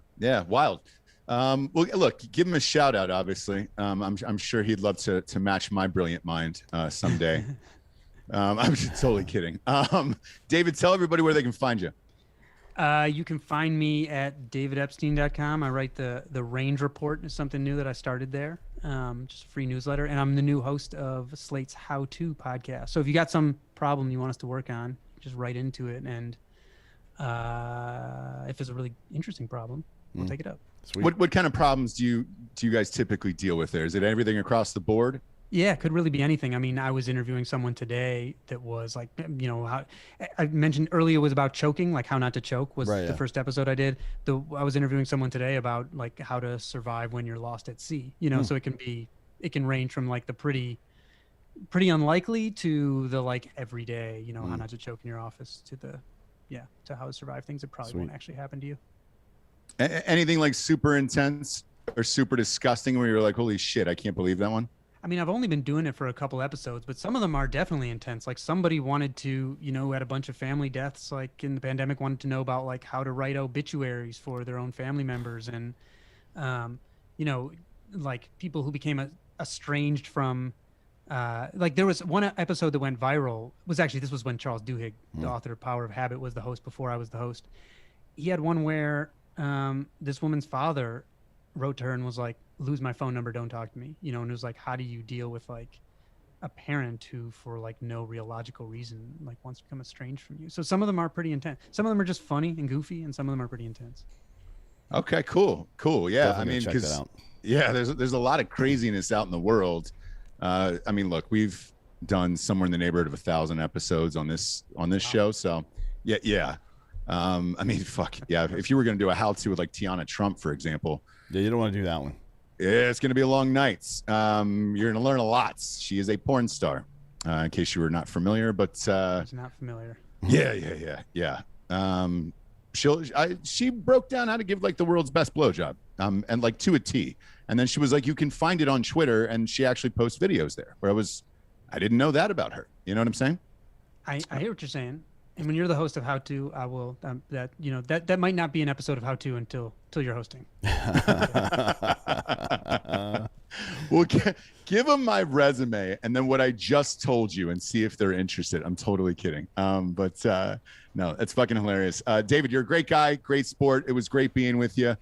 Wild. Well, look, give him a shout out. Obviously, I'm sure he'd love to match my brilliant mind someday. I'm just totally kidding. David, tell everybody where they can find you. You can find me at davidepstein.com. I write the Range Report. Is something new that I started there. Just a free newsletter, and I'm the new host of Slate's How To podcast. So if you got some problem you want us to work on, just write into it, and if it's a really interesting problem, we'll take it up. Sweet. What kind of problems do you guys typically deal with there? Is it everything across the board? Yeah, it could really be anything. I mean, I was interviewing someone today that was like, how I mentioned earlier was about choking, like how not to choke was the first episode I did. I was interviewing someone today about like how to survive when you're lost at sea, so it can range from like the pretty unlikely to the like everyday, how not to choke in your office to how to survive things that probably won't actually happen to you. Anything like super intense or super disgusting where you're like, holy shit, I can't believe that one? I mean, I've only been doing it for a couple episodes, but some of them are definitely intense. Like somebody wanted to, who had a bunch of family deaths, like in the pandemic, wanted to know about like how to write obituaries for their own family members. And, like people who became estranged from, like there was one episode that went viral. This was when Charles Duhigg, the author of Power of Habit, was the host before I was the host. He had one where this woman's father wrote to her and was like, lose my phone number, don't talk to me, and it was like, how do you deal with like a parent who for like no real logical reason like wants to become estranged from you? So some of them are pretty intense, some of them are just funny and goofy, and some of them are pretty intense. Okay, cool. Yeah, Definitely, I mean, because there's a lot of craziness out in the world. I mean, look, we've done somewhere in the neighborhood of 1,000 episodes on this show, so yeah. I mean, fuck yeah, if you were going to do a how-to with like Tiana Trump, for example, you don't want to do that one. Yeah, it's going to be a long night. You're going to learn a lot. She is a porn star, in case you were not familiar. But it's not familiar. Yeah. She broke down how to give like the world's best blowjob, and like to a T. And then she was like, you can find it on Twitter, and she actually posts videos there. Where I didn't know that about her. You know what I'm saying? I hear what you're saying. And when you're the host of How To, I will that might not be an episode of How To until you're hosting. Well, give them my resume and then what I just told you and see if they're interested. I'm totally kidding. But no, it's fucking hilarious. David, you're a great guy, great sport. It was great being with you.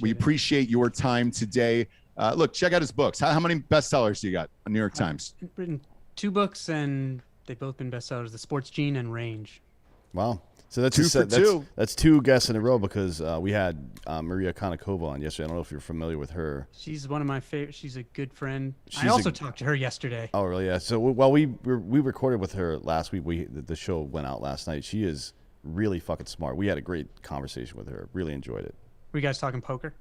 We appreciate your time today. Look, check out his books. How many bestsellers do you got on New York Times? I've written 2 books, and they've both been bestsellers: The Sports Gene and Range. Wow. So that's that's 2 guests in a row, because we had Maria Konnikova on yesterday. I don't know if you're familiar with her. She's one of my favorite. She's a good friend. I also talked to her yesterday. Oh, really? Yeah. So while we recorded with her last week, the show went out last night. She is really fucking smart. We had a great conversation with her. Really enjoyed it. Were you guys talking poker?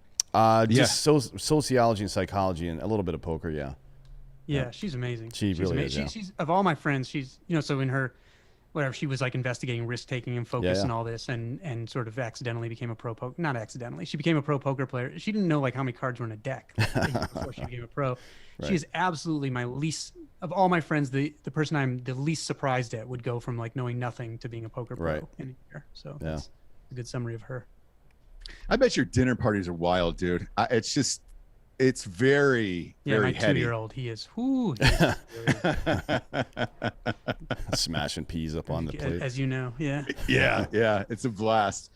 Just sociology and psychology and a little bit of poker. Yeah. Yeah, she's amazing. She's really amazing. She's of all my friends, she's so in her whatever, she was like investigating risk taking and focus and all this, and sort of accidentally became a pro poker. Not accidentally, she became a pro poker player. She didn't know like how many cards were in a deck before she became a pro. Right. She is absolutely my least of all my friends. The person I'm the least surprised at would go from like knowing nothing to being a poker pro in a year. So that's a good summary of her. I bet your dinner parties are wild, dude. It's very, very heady. My 2-year-old, he is. Smashing peas up on the plate. As you know, yeah. Yeah, it's a blast.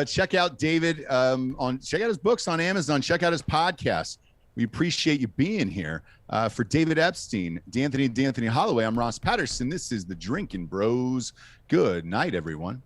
Check out David. Check out his books on Amazon. Check out his podcast. We appreciate you being here. For David Epstein, D'Anthony Hollaway, I'm Ross Patterson. This is the Drinkin' Bros. Good night, everyone.